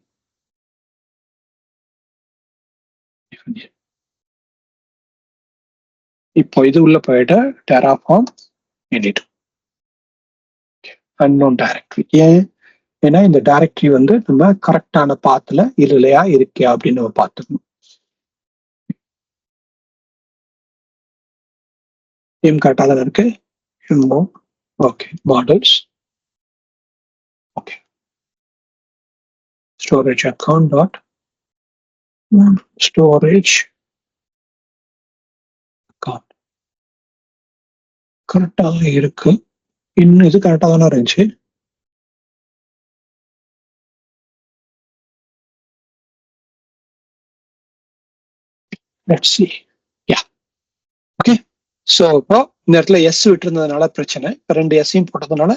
இப்போ இது உள்ள போயிட்டு டெராஃபார்ம் எடிட் அன்னோன் டைரக்டரி. ஏன்னா இந்த டைரக்டரி வந்து நம்ம கரெக்டான பாத்துல இல்லையா இருக்கா அப்படின்னு நம்ம பார்த்துக்கணும். கரெக்டாக தான் இருக்கு. Okay, models. Okay, storage account dot storage account கரெக்டாக இருக்கு. இன்னும் இது கரெக்டாக தானே இருந்துச்சு. Let's see. Yeah. Okay. So இப்போ இந்த இடத்துல எஸ் விட்டு இருந்ததுனால பிரச்சனை, 2 எஸ்ஸையும் போட்டதுனால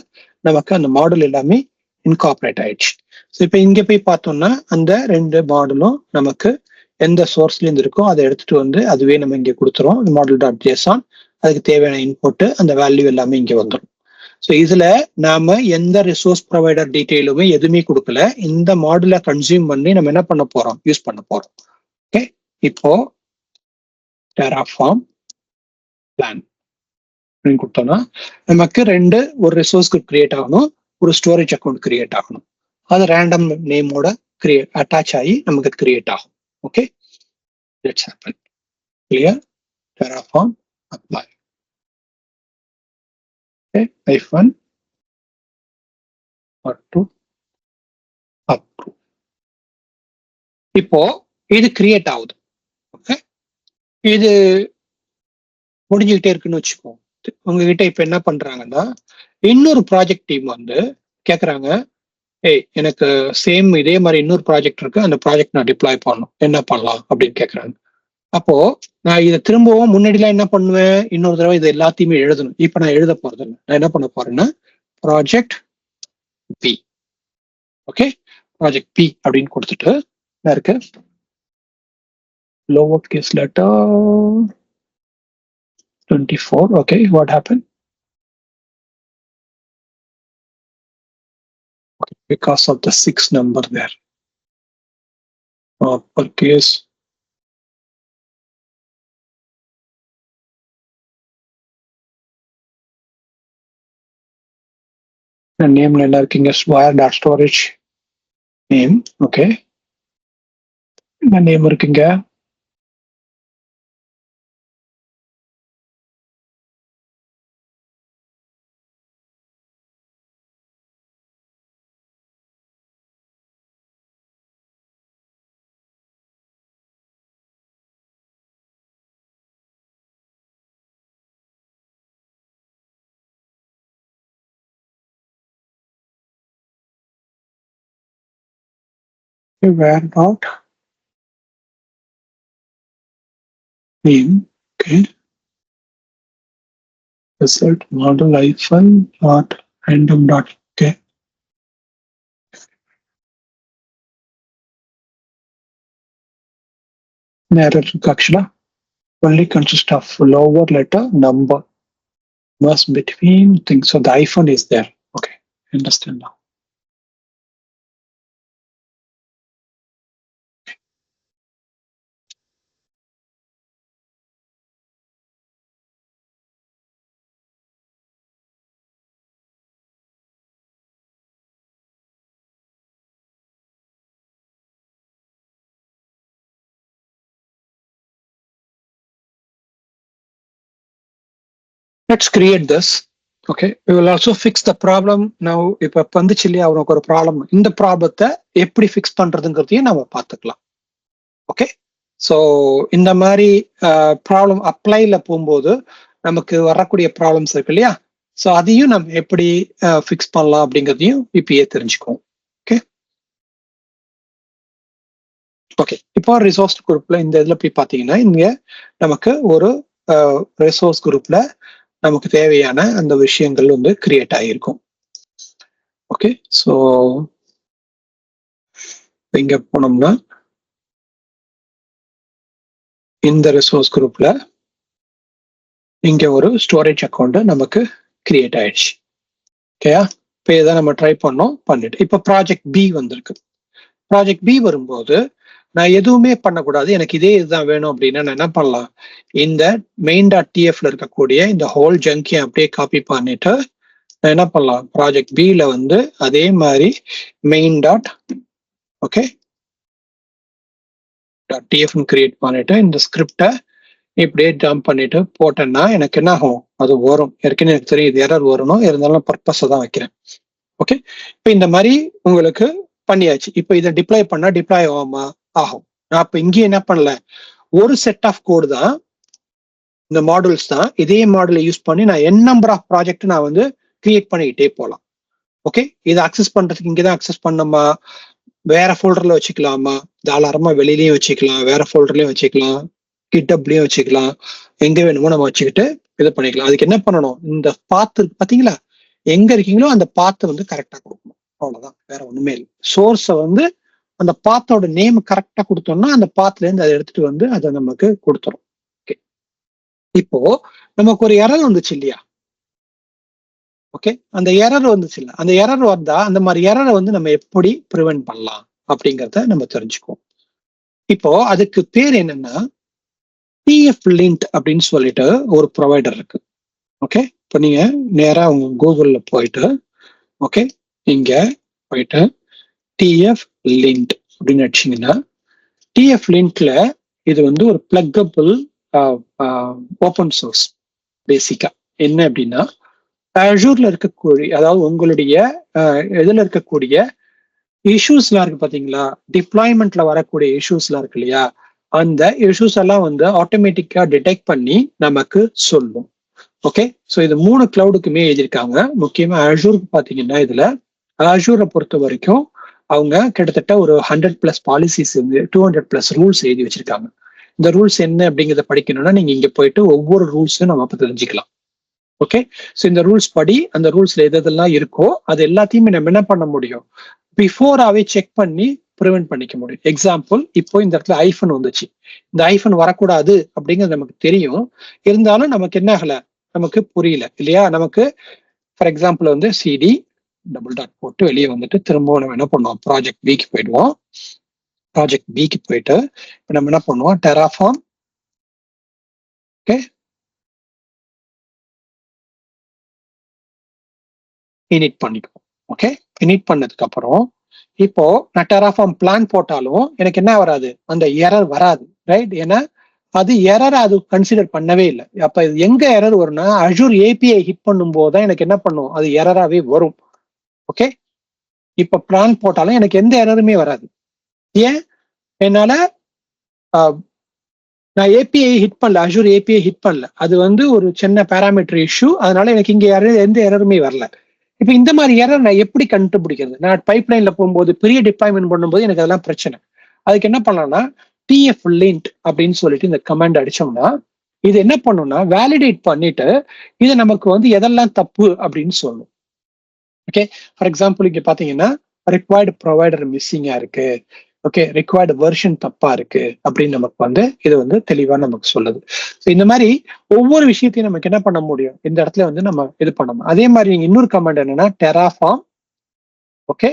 நமக்கு அந்த மாடல் எல்லாமே இன்கார்பரேட் ஆயிடுச்சு. ஸோ இப்போ இங்க போய் பார்த்தோம்னா அந்த 2 மாடலும் நமக்கு எந்த சோர்ஸ்ல இருந்து இருக்கோ அதை எடுத்துட்டு வந்து அதுவே நம்ம இங்க கொடுத்துரும். மாடல் டாட் ஜேசான், அதுக்கு தேவையான இன்புட் அந்த வேல்யூ எல்லாமே இங்க வந்துடும். ஸோ இதுல நாம எந்த ரிசோர்ஸ் ப்ரொவைடர் டீட்டெயிலுமே எதுவுமே கொடுக்கல, இந்த மாடலை கன்சியூம் பண்ணி நம்ம என்ன பண்ண போறோம், யூஸ் பண்ண போறோம். ஓகே, இப்போ டெராஃபார்ம் பிளான் அப்படின்னு கொடுத்தோம்னா நமக்கு ஒரு ரிசோர்ஸ் குரூப் கிரியேட் ஆகணும், ஒரு ஸ்டோரேஜ் அக்கௌண்ட் கிரியேட் ஆகணும். அது ரேண்டம் நேமோட அட்டாச் ஆகி நமக்கு கிரியேட் ஆகும். Okay, let's happen. Clear? Terraform apply. Okay, -1 or 2 approve. இப்போ இது கிரியேட் ஆகுது. ஓகே, இது முடிஞ்சுக்கிட்டே இருக்குன்னு வச்சுக்கோ. உங்ககிட்ட இப்ப என்ன பண்றாங்கன்னா, இன்னொரு ப்ராஜெக்ட் டீம் வந்து கேக்குறாங்க, எனக்கு சேம் இதே மாதிரி இன்னொரு ப்ராஜெக்ட் இருக்கு, அந்த ப்ராஜெக்ட் நான் டிப்ளாய் பண்ணணும், என்ன பண்ணலாம் அப்படின்னு கேக்குறாங்க. அப்போ நான் இதை திரும்பவும் முன்னாடிலாம் என்ன பண்ணுவேன், இன்னொரு தடவை இது எல்லாத்தையுமே எழுதணும். இப்ப நான் எழுத போறது இல்லை. நான் என்ன பண்ண போறேன்னா project B. Okay, project B அப்படின்னு கொடுத்துட்டு என்ன இருக்கு, lower case letter 24. Okay, what happened? Okay, because of the 6 number there. Uppercase. The name king is wire.storage name. Okay. The name king. Where dot name. Okay. Result model hyphen dot random dot. Okay. Error actually only consists of lower letter number must between things. So the hyphen is there. Okay, understand now. Let's create this. Okay, we will also fix the problem now. இப்ப வந்துச்சு இல்லையா அவனுக்கு ஒரு ப்ராப்ளம், இந்த ப்ராப்ளத்தை எப்படி ஃபிக்ஸ் பண்றதுங்கிறதையும் நம்ம பார்த்துக்கலாம். ஓகே, ஸோ இந்த மாதிரி ப்ராப்ளம் அப்ளைல போகும்போது நமக்கு வரக்கூடிய ப்ராப்ளம்ஸ் இருக்கு இல்லையா, ஸோ அதையும் நம்ம எப்படி ஃபிக்ஸ் பண்ணலாம் அப்படிங்கிறதையும் இப்பயே தெரிஞ்சுக்குவோம். ஓகே ஓகே, இப்போ ரிசோர்ஸ் குரூப்ல இந்த இதுல போய் பார்த்தீங்கன்னா இங்க நமக்கு ஒரு ரிசோர்ஸ் குரூப்ல நமக்கு தேவையான அந்த விஷயங்கள் வந்து கிரியேட் ஆகியிருக்கும். ஓகே, ஸோ இங்க போனோம்னா இந்த ரிசோர்ஸ் குரூப்ல இங்க ஒரு ஸ்டோரேஜ் அக்கௌண்ட் நமக்கு கிரியேட் ஆயிடுச்சு. ஓகேயா, இப்போ இதை நம்ம ட்ரை பண்ணோம், பண்ணிட்டு இப்போ ப்ராஜெக்ட் பி வந்திருக்கு. ப்ராஜெக்ட் பி வரும்போது நான் எதுவுமே பண்ணக்கூடாது, எனக்கு இதே இதுதான் வேணும் அப்படின்னா நான் என்ன பண்ணலாம், இந்த main.tfல இருக்கக்கூடிய இந்த ஹோல் ஜங்கையும் அப்படியே காப்பி பண்ணிட்டு நான் என்ன பண்ணலாம், ப்ராஜெக்ட் பில வந்து அதே மாதிரி மெயின் டாட் ஓகே tfன்னு கிரியேட் பண்ணிட்டு இந்த ஸ்கிரிப்டை இப்படியே ஜம்ப் பண்ணிட்டு போட்டேன்னா எனக்கு என்ன ஆகும், அது வரும். ஏற்கனவே எனக்கு தெரியும் இது எரர் வரணும், இருந்தாலும் பர்பஸை தான் வைக்கிறேன். ஓகே, இப்போ இந்த மாதிரி உங்களுக்கு பண்ணியாச்சு. இப்போ இதை டிப்ளாய் பண்ணா டிப்ளாய் ஆகும். நான் இப்போ இங்கேயும் என்ன பண்ணல, ஒரு செட் ஆஃப் கோடு தான், இந்த மாடல்ஸ் தான், இதே மாடலை யூஸ் பண்ணி நான் n நம்பர் ஆஃப் ப்ராஜெக்ட் நான் வந்து கிரியேட் பண்ணிக்கிட்டே போகலாம். ஓகே, இதை அக்சஸ் பண்றதுக்கு இங்கதான் அக்சஸ் பண்ணோமா, வேற ஃபோல்டர்ல வச்சுக்கலாமா, தாராளமா வெளியிலயும் வச்சுக்கலாம், வேற ஃபோல்டர்லயும் வச்சுக்கலாம், கிட்டப்லயும் வச்சுக்கலாம், எங்க வேணுமோ நம்ம வச்சுக்கிட்டு இது பண்ணிக்கலாம். அதுக்கு என்ன பண்ணணும், இந்த பாத்து பாத்தீங்களா, எங்க இருக்கீங்களோ அந்த பாத்து வந்து கரெக்டா கொடுக்கணும், அவ்வளவுதான், வேற ஒண்ணுமே இல்லை. சோர்ஸை வந்து அந்த பாத்தோட நேம் கரெக்டா கொடுத்தோம்னா அந்த பாத்துல இருந்து அதை எடுத்துட்டு வந்து அதை நமக்கு கொடுத்துரும். ஓகே, இப்போ நமக்கு ஒரு எரர் வந்துச்சு இல்லையா, ஓகே, அந்த எரர் வந்துச்சு இல்ல, அந்த எரர் வந்தா அந்த மாதிரி எரரை வந்து நம்ம எப்படி ப்ரிவென்ட் பண்ணலாம் அப்படிங்கிறத நம்ம தெரிஞ்சுக்குவோம். இப்போ அதுக்கு பேர் என்னன்னா TF-Lint அப்படின்னு சொல்லிட்டு ஒரு ப்ரொவைடர் இருக்கு. ஓகே, இப்போ நீங்க நேரா உங்க கூகுள்ல போயிட்டு ஓகே இங்க போயிட்டு டிஎஃப் லிங்க் அப்படின்னு அடிச்சீங்கன்னா டிஎஃப் லிங்க்ல இது வந்து ஒரு பிளக்கபிள் ஓப்பன் சோர்ஸ். பேசிக்கா என்ன அப்படின்னா அஜூர்ல இருக்கக்கூடிய, அதாவது உங்களுடைய இதுல இருக்கக்கூடிய இஷ்யூஸ்லாம் இருக்கு பாத்தீங்களா, டிப்ளாய்மெண்ட்ல வரக்கூடிய இஷ்யூஸ்லாம் இருக்கு இல்லையா, அந்த இஷ்யூஸ் எல்லாம் வந்து ஆட்டோமேட்டிக்கா டிடெக்ட் பண்ணி நமக்கு சொல்லும். ஓகே, ஸோ இது 3 கிளவுடுக்குமே எழுதியிருக்காங்க. முக்கியமா அஜூருக்கு பாத்தீங்கன்னா இதுல அஜூரை பொறுத்த வரைக்கும் அவங்க கிட்டத்தட்ட ஒரு 100+ பாலிசிஸ் 200+ ரூல்ஸ் எழுதி வச்சிருக்காங்க. இந்த ரூல்ஸ் என்ன அப்படிங்கிறத படிக்கணும்னா நீங்க இங்க போயிட்டு ஒவ்வொரு ரூல்ஸும் நம்ம தெரிஞ்சுக்கலாம். ஓகே, ஸோ இந்த ரூல்ஸ் படி அந்த ரூல்ஸ்ல எதெல்லாம் இருக்கோ அது எல்லாத்தையுமே நம்ம என்ன பண்ண முடியும், பிஃபோராவே செக் பண்ணி ப்ரிவென்ட் பண்ணிக்க முடியும். எக்ஸாம்பிள், இப்போ இந்த இடத்துல ஐஃபன் வந்துச்சு, இந்த ஐஃபன் வரக்கூடாது அப்படிங்கிறது நமக்கு தெரியும், இருந்தாலும் நமக்கு என்ன ஆகல, நமக்கு புரியல இல்லையா. நமக்கு ஃபார் எக்ஸாம்பிள் வந்து சிடி டபுள் டாட் போட்டு வெளியே வந்துட்டு திரும்ப நம்ம என்ன பண்ணுவோம், ப்ராஜெக்ட் பிக்கு போயிடுவோம். ப்ராஜெக்ட் பிக்கு போயிட்டு நம்ம என்ன பண்ணுவோம், டெராஃபார்ம் ஓகே இனிட் பண்ணிக்குவோம். ஓகே, இனிட் பண்ணதுக்கு அப்புறம் இப்போ நான் டெராஃபார்ம் பிளான் போட்டாலும் எனக்கு என்ன வராது, அந்த எரர் வராது, ரைட். ஏன்னா அது எரர் அது கன்சிடர் பண்ணவே இல்லை. அப்ப எங்க எரர் வரும்னா அஜூர் ஏபிஐ ஹிட் பண்ணும் போதுதான் எனக்கு என்ன பண்ணும், அது எரராவே வரும். ஓகே, இப்ப பிளான் போட்டாலும் எனக்கு எந்த எரருமே வராது. ஏன், என்னால நான் ஏபிஐ ஹிட் பண்ணல, அஜூர் ஏபிஐ ஹிட் பண்ணல, அது வந்து ஒரு சின்ன பேராமீட்டர் இஷ்யூ, அதனால எனக்கு இங்க எந்த எரருமே வரல. இப்ப இந்த மாதிரி எரர் நான் எப்படி கண்டுபிடிக்கிறது, நான் பைப் லைன்ல போகும்போது பெரிய டிப்ளாய்மெண்ட் பண்ணும்போது எனக்கு அதெல்லாம் பிரச்சனை. அதுக்கு என்ன பண்ணலாம்னா டிஎஃப் லிங்க் அப்படின்னு சொல்லிட்டு இந்த கமாண்ட் அடிச்சோம்னா இது என்ன பண்ணும்னா வேலிடேட் பண்ணிட்டு இது நமக்கு வந்து எதெல்லாம் தப்பு அப்படின்னு சொல்லும். ஓகே, ஃபார் எக்ஸாம்பிள் இங்க பாத்தீங்கன்னா ரிக்வயர்டு ப்ரொவைடர் மிஸ்ஸிங்கா இருக்கு, ஓகே ரிக்வயர்டு வெர்ஷன் தப்பா இருக்கு அப்படின்னு நமக்கு வந்து இது வந்து தெளிவா நமக்கு சொல்லுது. ஸோ இந்த மாதிரி ஒவ்வொரு விஷயத்தையும் நமக்கு என்ன பண்ண முடியும், இந்த இடத்துல வந்து நம்ம இது பண்ணணும். அதே மாதிரி நீங்க இன்னொரு கமாண்ட் என்னன்னா டெராஃபார்ம் ஓகே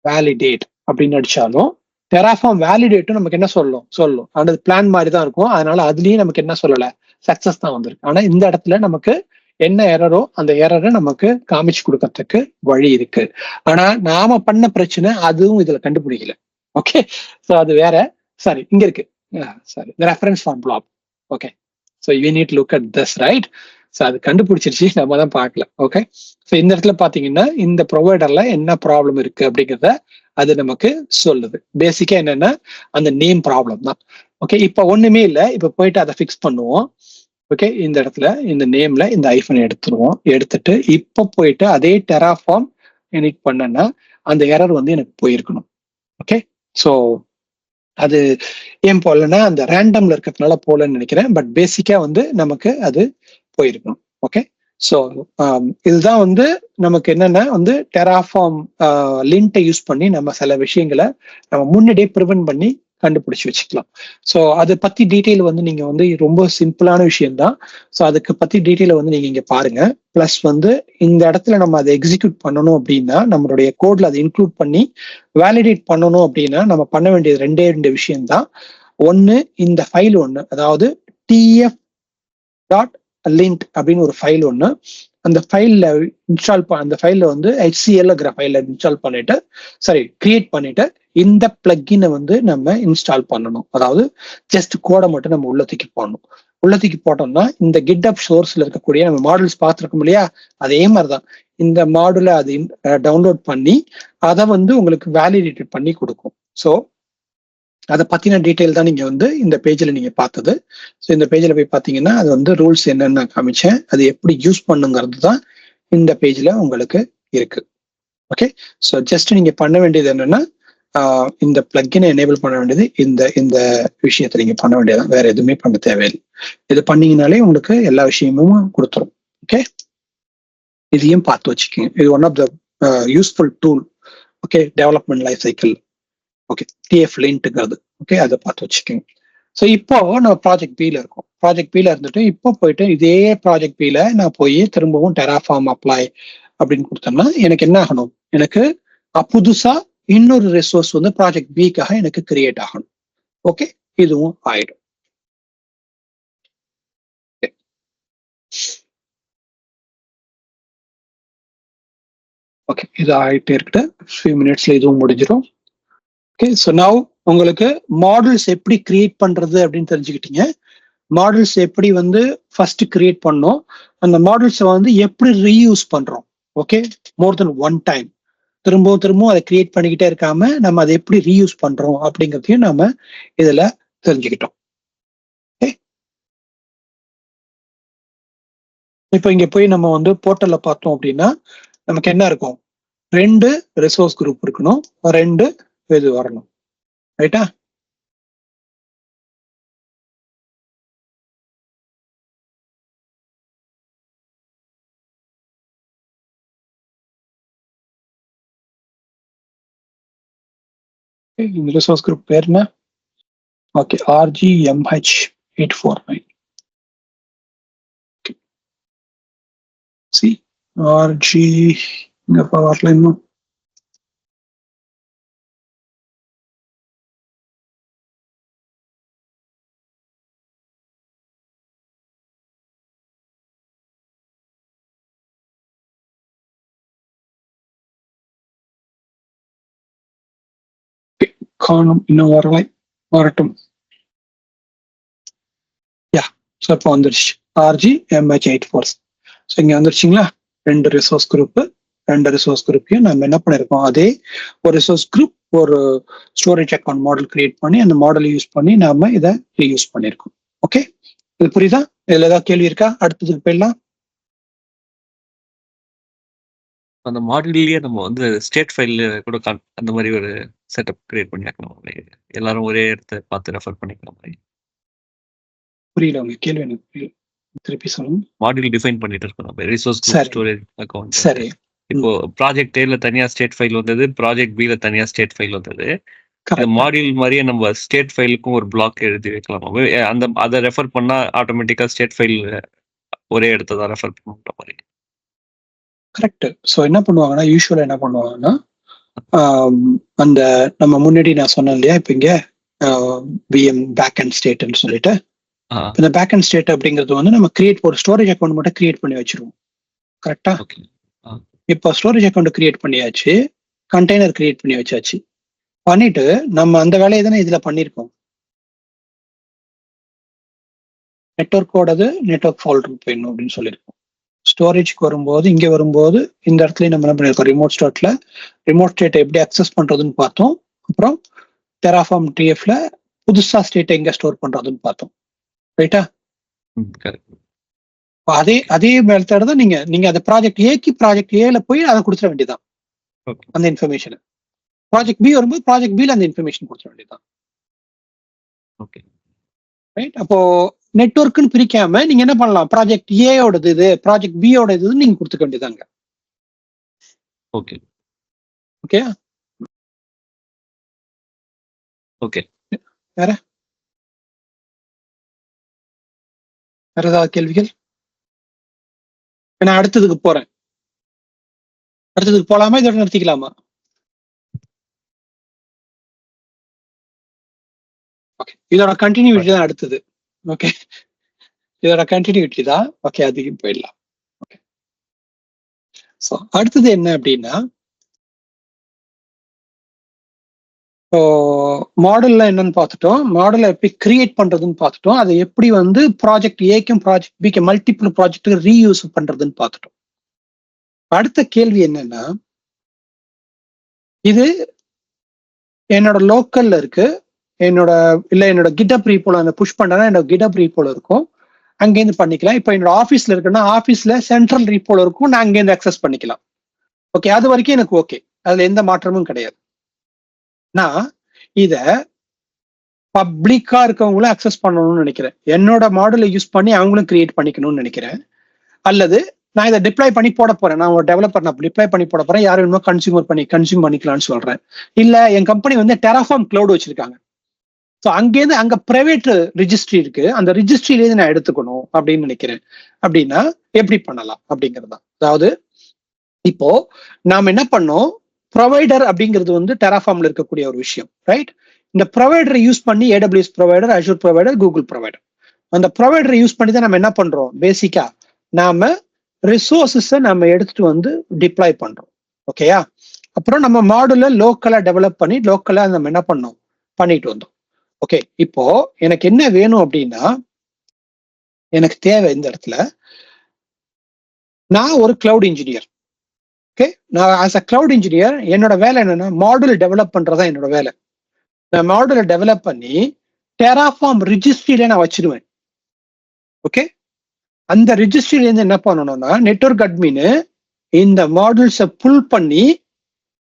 வேலிடேட் அப்படின்னு அடிச்சாலும் டெராஃபார்ம் வேலிடேட்டும் நமக்கு என்ன சொல்லும் அந்த பிளான் மாதிரி தான் இருக்கும். அதனால அதுலயும் நமக்கு என்ன சொல்லல, சக்சஸ் தான் வந்திருக்கு. ஆனா இந்த இடத்துல நமக்கு என்ன எரரோ அந்த எரரை நமக்கு காமிச்சு கொடுக்கறதுக்கு வழி இருக்கு. ஆனா நாம பண்ண பிரச்சனை அதுவும் இதுல கண்டுபிடிக்கல. ஓகே, ஸோ அது வேற. சாரி, இங்க இருக்கு, sorry, reference for block. Okay, so you need look at this, right. So அது கண்டுபிடிச்சிருச்சு, நம்ம தான் பார்க்கல. ஓகே, ஸோ இந்த இடத்துல பாத்தீங்கன்னா இந்த ப்ரொவைடர்ல என்ன ப்ராப்ளம் இருக்கு அப்படிங்கிறத அது நமக்கு சொல்லுது. பேசிக்கா என்னன்னா அந்த நேம் ப்ராப்ளம் தான். ஓகே, இப்ப ஒண்ணுமே இல்லை, இப்ப போயிட்டு அதை ஃபிக்ஸ் பண்ணுவோம். ஓகே, இந்த இடத்துல இந்த நேம்ல இந்த ஐஃபன் எடுத்துருவோம். எடுத்துட்டு இப்ப போயிட்டு அதே டெராஃபார்ம் எடிட் பண்ணனா அந்த எரர் வந்து எனக்கு போயிருக்கணும். ஓகே, ஸோ அது ஏன் போலன்னா அந்த ரேண்டம்ல இருக்கிறதுனால போலன்னு நினைக்கிறேன். பட் பேசிக்கா வந்து நமக்கு அது போயிருக்கணும். ஓகே, ஸோ இதுதான் வந்து நமக்கு என்னன்னா வந்து டெராஃபார்ம் லிங்கை யூஸ் பண்ணி நம்ம சில விஷயங்களை நம்ம முன்னாடியே ப்ரிவென்ட் பண்ணி கண்டுபிடிச்சு வச்சுக்கலாம். ஸோ அதை பத்தி டீட்டெயில் வந்து நீங்க வந்து ரொம்ப சிம்பிளான விஷயம் தான். ஸோ அதுக்கு பத்தி டீட்டெயில வந்து நீங்க இங்க பாருங்க. பிளஸ் வந்து இந்த இடத்துல நம்ம அதை எக்ஸிக்யூட் பண்ணணும் அப்படின்னா நம்மளுடைய கோட்ல அதை இன்க்ளூட் பண்ணி வேலிடேட் பண்ணணும் அப்படின்னா நம்ம பண்ண வேண்டியது ரெண்டு விஷயம் தான். ஒன்னு இந்த ஃபைல் ஒன்னு, அதாவது டிஎஃப் டாட் லிங்க் அப்படின்னு ஒரு ஃபைல் ஒன்னு, அந்த ஃபைல்ல இன்ஸ்டால் அந்த ஃபைல்ல வந்து HCLங்கிற ஃபைல இன்ஸ்டால் பண்ணிட்டு கிரியேட் பண்ணிட்டு இந்த பிளக்கினை வந்து நம்ம இன்ஸ்டால் பண்ணணும். அதாவது ஜஸ்ட் கோடை மட்டும் நம்ம உள்ளத்துக்கு போடணும். உள்ளத்துக்கு போட்டோம்னா இந்த கிட்ஹப் சோர்ஸ்ல இருக்கக்கூடிய நம்ம மாடல்ஸ் பார்த்துருக்கோம் இல்லையா, அதே மாதிரிதான் இந்த மாடுல அது டவுன்லோட் பண்ணி அதை வந்து உங்களுக்கு வேலிடேட் பண்ணி கொடுக்கும். ஸோ அதை பத்தின டீட்டெயில் தான் நீங்க வந்து இந்த பேஜ்ல நீங்க பார்த்தது. ஸோ இந்த பேஜ்ல போய் பார்த்தீங்கன்னா அது வந்து ரூல்ஸ் என்னென்ன காமிச்சேன், அது எப்படி யூஸ் பண்ணுங்கிறது தான் இந்த பேஜ்ல உங்களுக்கு இருக்கு. ஓகே, ஸோ ஜஸ்ட் நீங்க பண்ண வேண்டியது என்னன்னா இந்த பிளக்கினை எனேபிள் பண்ண வேண்டியது இந்த இந்த விஷயத்தை நீங்க பண்ண வேண்டியதான், வேற எதுவுமே பண்ண தேவையில்லை. இது பண்ணீங்கனாலே உங்களுக்கு எல்லா விஷயமும் கொடுத்துரும். ஓகே, இதையும் பார்த்து வச்சுக்கோங்க. இது one of the useful tool. Okay, development life cycle. Okay, TF லிங்க்ங்கிறது. ஓகே, அதை பார்த்து வச்சுக்கோங்க. ஸோ இப்போ நம்ம ப்ராஜெக்ட் பில இருக்கோம். ப்ராஜெக்ட் பில இருந்துட்டு இப்போ போயிட்டு இதே ப்ராஜெக்ட் பில நான் போய் திரும்பவும் டெராஃபார்ம் அப்ளை அப்படின்னு கொடுத்தோம்னா எனக்கு என்ன ஆகணும், எனக்கு புதுசா இன்னொரு ரிசோர்ஸ் வந்து ப்ராஜெக்ட் பிக்காக எனக்கு கிரியேட் ஆகணும். ஓகே, இதுவும் ஆயிடும். ஓகே, இது ஆகிட்டே இருக்கு. ஃபியூ மினிட்ஸ்ல இதுவும் முடிஞ்சிடும். ஓகே, ஸோ நவ் உங்களுக்கு மாடல்ஸ் எப்படி கிரியேட் பண்றது அப்படின்னு தெரிஞ்சுக்கிட்டீங்க. மாடல்ஸ் எப்படி வந்து ஃபர்ஸ்ட் கிரியேட் பண்ணோம், அந்த மாடல்ஸை வந்து எப்படி ரீயூஸ் பண்றோம். ஓகே, மோர் தென் ஒன் டைம் திரும்பவும் அதை கிரியேட் பண்ணிக்கிட்டே இருக்காம நம்ம அதை எப்படி ரீயூஸ் பண்றோம் அப்படிங்கிறதையும் நாம இதுல தெரிஞ்சுக்கிட்டோம். இப்போ இங்க போய் நம்ம வந்து போர்ட்டல்ல பார்த்தோம் அப்படின்னா நமக்கு என்ன இருக்கும், 2 ரிசோர்ஸ் குரூப் இருக்கணும், 2 இது வரணும். ரைட்டா? இந்த ரிசோர்ஸ் குரூப் பேர் என்ன? Okay, RGMH849. சி RG இங்க வரல இன்னும். காணும், இன்னும் வரலை, வரட்டும். யா, ஸோ இப்போ வந்துருச்சு RGMH849. ஸோ இங்க வந்துருச்சுங்களா, 2 ரிசோர்ஸ் குரூப். 2 ரிசோர்ஸ் குரூப்பையும் நம்ம என்ன பண்ணிருக்கோம், அதே ஒரு ரிசோர்ஸ் குரூப் ஒரு ஸ்டோரேஜ் அக்கௌண்ட் மாடல் கிரியேட் பண்ணி அந்த மாடலை யூஸ் பண்ணி நாம இதை ரீயூஸ் பண்ணிருக்கோம். ஓகே, இது புரியுதா? இதுல ஏதாவது கேள்வி இருக்கா? அடுத்ததுக்கு போயிடலாம். அந்த மாடல்லையே நம்ம வந்து ஸ்டேட் ஃபைல்ல கூட அந்த மாதிரி ஒரு செட்டப் கிரியேட் பண்ணிக்கலாம். எல்லாரும் ஒரே இடத்த பார்த்து ரெஃபர் பண்ணிக்கலாம். புரியல உங்க கேள்வி, எனக்கு புரியல, திருப்பி சொல்லுங்க. மாடல் டிஃபைன் பண்ணிட்டு இருக்கோம் நம்ம, ரிசோர்ஸ் ஸ்டோரேஜ் அக்கௌண்ட். சரி, இப்போ ப்ராஜெக்ட் ஏல தனியா ஸ்டேட் ஃபைல் வந்தது, ப்ராஜெக்ட் பில தனியா ஸ்டேட் ஃபைல் வந்தது. இந்த மாடியூல் மாதிரியே நம்ம ஸ்டேட் ஃபைலுக்கும் ஒரு பிளாக் எழுதி வைக்கலாம். அந்த அதை ரெஃபர் பண்ணா ஆட்டோமேட்டிக்கா ஸ்டேட் ஃபைல் ஒரே இடத்த தான் ரெஃபர் பண்ணுற மாதிரி. கரெக்ட். ஸோ என்ன பண்ணுவாங்கன்னா, யூஸ்வலா என்ன பண்ணுவாங்கன்னா, அந்த நம்ம முன்னாடி நான் சொன்னேன் இல்லையா, இப்போ இங்க விஎம் பேக் அண்ட் ஸ்டேட்னு சொல்லிட்டு, இந்த பேக் அண்ட் ஸ்டேட் அப்படிங்கிறது வந்து நம்ம கிரியேட் ஒரு ஸ்டோரேஜ் அக்கௌண்ட் மட்டும் கிரியேட் பண்ணி வச்சிருவோம். கரெக்டா? இப்போ ஸ்டோரேஜ் அக்கௌண்ட் கிரியேட் பண்ணியாச்சு, கண்டெய்னர் கிரியேட் பண்ணி வச்சாச்சு. பண்ணிட்டு நம்ம அந்த வேலையை தானே இதுல பண்ணிருக்கோம். நெட்வொர்க்கோடது நெட்வொர்க் ஃபோல்டருக்கு போயிடணும் அப்படின்னு சொல்லியிருக்கோம். ஸ்டோரேஜ்க்கு வரும்போது இங்க வரும்போது இந்த இடத்துல நம்ம என்ன பண்ணிருக்கோம், ரிமோட் ஸ்டார்ட்ல ரிமோட் ஸ்டேட்டை எப்படி அக்சஸ் பண்றதுன்னு பார்த்தோம். அப்புறம் டெராஃபார்ம் டிஎஃப்ல புதுசா ஸ்டேட்டை எங்க ஸ்டோர் பண்றதுன்னு பார்த்தோம். ரைட்டா? அதே மெத்தட் தான் நீங்க அந்த ப்ராஜெக்ட் ஏக்கு ப்ராஜெக்ட் ஏல போய் அதை கொடுத்துட வேண்டியதான் அந்த இன்ஃபர்மேஷன். ப்ராஜெக்ட் பி வரும்போது ப்ராஜெக்ட் பில அந்த இன்ஃபர்மேஷன் கொடுத்துட வேண்டியதான். ரைட்? அப்போ நெட்வொர்க்னு பிரிக்காம நீங்க என்ன பண்ணலாம், ப்ராஜெக்ட் ஏயோடது இது, ப்ராஜெக்ட் பியோட இது நீங்க கொடுத்துக்க வேண்டியதாங்க. Okay okay okay. வேற ஏதாவது கேள்விகள்? நான் அடுத்ததுக்கு போறேன். அடுத்ததுக்கு போலாமா, இதோட நிறுத்திக்கலாமா? ஓகே, இதோட கண்டினியூட்டி தான் அடுத்தது. ஓகே, இதோட கண்டினியூட்டி தான். ஓகே, அதுக்கு போயிடலாம். ஓகே, ஸோ அடுத்தது என்ன அப்படின்னா, மாடல்ல என்னன்னு பார்த்துட்டோம், மாடலை எப்படி கிரியேட் பண்றதுன்னு பார்த்துட்டோம், அதை எப்படி வந்து ப்ராஜெக்ட் ஏக்கும் ப்ராஜெக்ட் பிக்கு மல்டிபிள் ப்ராஜெக்ட் ரீயூஸ் பண்றதுன்னு பார்த்துட்டோம். அடுத்த கேள்வி என்னன்னா, இது என்னோட லோக்கல்ல இருக்கு, என்னோட கிட்டப் ரீப்போல அந்த புஷ் பண்றேன்னா என்னோட கிட்டப் ரீப்போல இருக்கும், அங்கேருந்து பண்ணிக்கலாம். இப்போ என்னோட ஆஃபீஸ்ல இருக்குன்னா ஆஃபீஸ்ல சென்ட்ரல் ரீப்போல இருக்கும், நான் அங்கேருந்து அக்சஸ் பண்ணிக்கலாம். ஓகே, அது வரைக்கும் எனக்கு ஓகே, அதுல எந்த மாற்றமும் கிடையாது. நான் இத பப்ளிக்கா இருக்கவங்களும் அக்சஸ் பண்ணணும்னு நினைக்கிறேன், என்னோட மாடலை யூஸ் பண்ணி அவங்களும் கிரியேட் பண்ணிக்கணும்னு நினைக்கிறேன். அல்லது நான் இதை டிப்ளாய் பண்ணி போட போறேன், நான் ஒரு டெவலப்பர், நான் டிப்ளாய் பண்ணி போட போறேன், யாரும் இன்னும் கன்சியூம் பண்ணிக்கலாம்னு சொல்றேன். இல்ல என் கம்பெனி வந்து டெராஃபார்ம் கிளவுட் வச்சிருக்காங்க, ஸோ அங்கேருந்து அங்க பிரைவேட் ரிஜிஸ்ட்ரி இருக்கு, அந்த ரிஜிஸ்ட்ரியிலேருந்து நான் எடுத்துக்கணும் அப்படின்னு நினைக்கிறேன். அப்படின்னா எப்படி பண்ணலாம் அப்படிங்கிறது தான். அதாவது இப்போ நாம என்ன பண்ணோம், ப்ரொவைடர் அப்படிங்கிறது வந்து டெராஃபார்ம்ல இருக்கக்கூடிய ஒரு விஷயம். ரைட்? இந்த ப்ரொவைடரை யூஸ் பண்ணி AWS provider, Azure provider, Google provider, அந்த ப்ரொவைடரை யூஸ் பண்ணி தான் நம்ம என்ன பண்றோம், பேசிக்கா நாம ரிசோர்ஸஸை நம்ம எடுத்துட்டு வந்து டிப்ளாய் பண்றோம். ஓகேயா? அப்புறம் நம்ம மாடுல லோக்கலா டெவலப் பண்ணி லோக்கலா நம்ம என்ன பண்ணோம், பண்ணிட்டு வந்தோம். ஓகே, இப்போ எனக்கு என்ன வேணும் அப்படின்னா, எனக்கு தேவை இந்த இடத்துல, நான் ஒரு கிளவுட் இன்ஜினியர். ஓகே, நான் ஆஸ் அ கிளவுட் இன்ஜினியர் என்னோட வேலை என்னன்னா மாடுல் டெவலப் பண்றதா என்னோட வேலை. நான் மாடுலை டெவலப் பண்ணி டெராஃபார்ம் ரிஜிஸ்ட்ரியில நான் வச்சிருவேன். ஓகே, அந்த ரிஜிஸ்ட்ரியில இருந்து என்ன பண்ணணும்னா நெட்வொர்க் அட்மின் இந்த மாடுல்ஸை புல் பண்ணி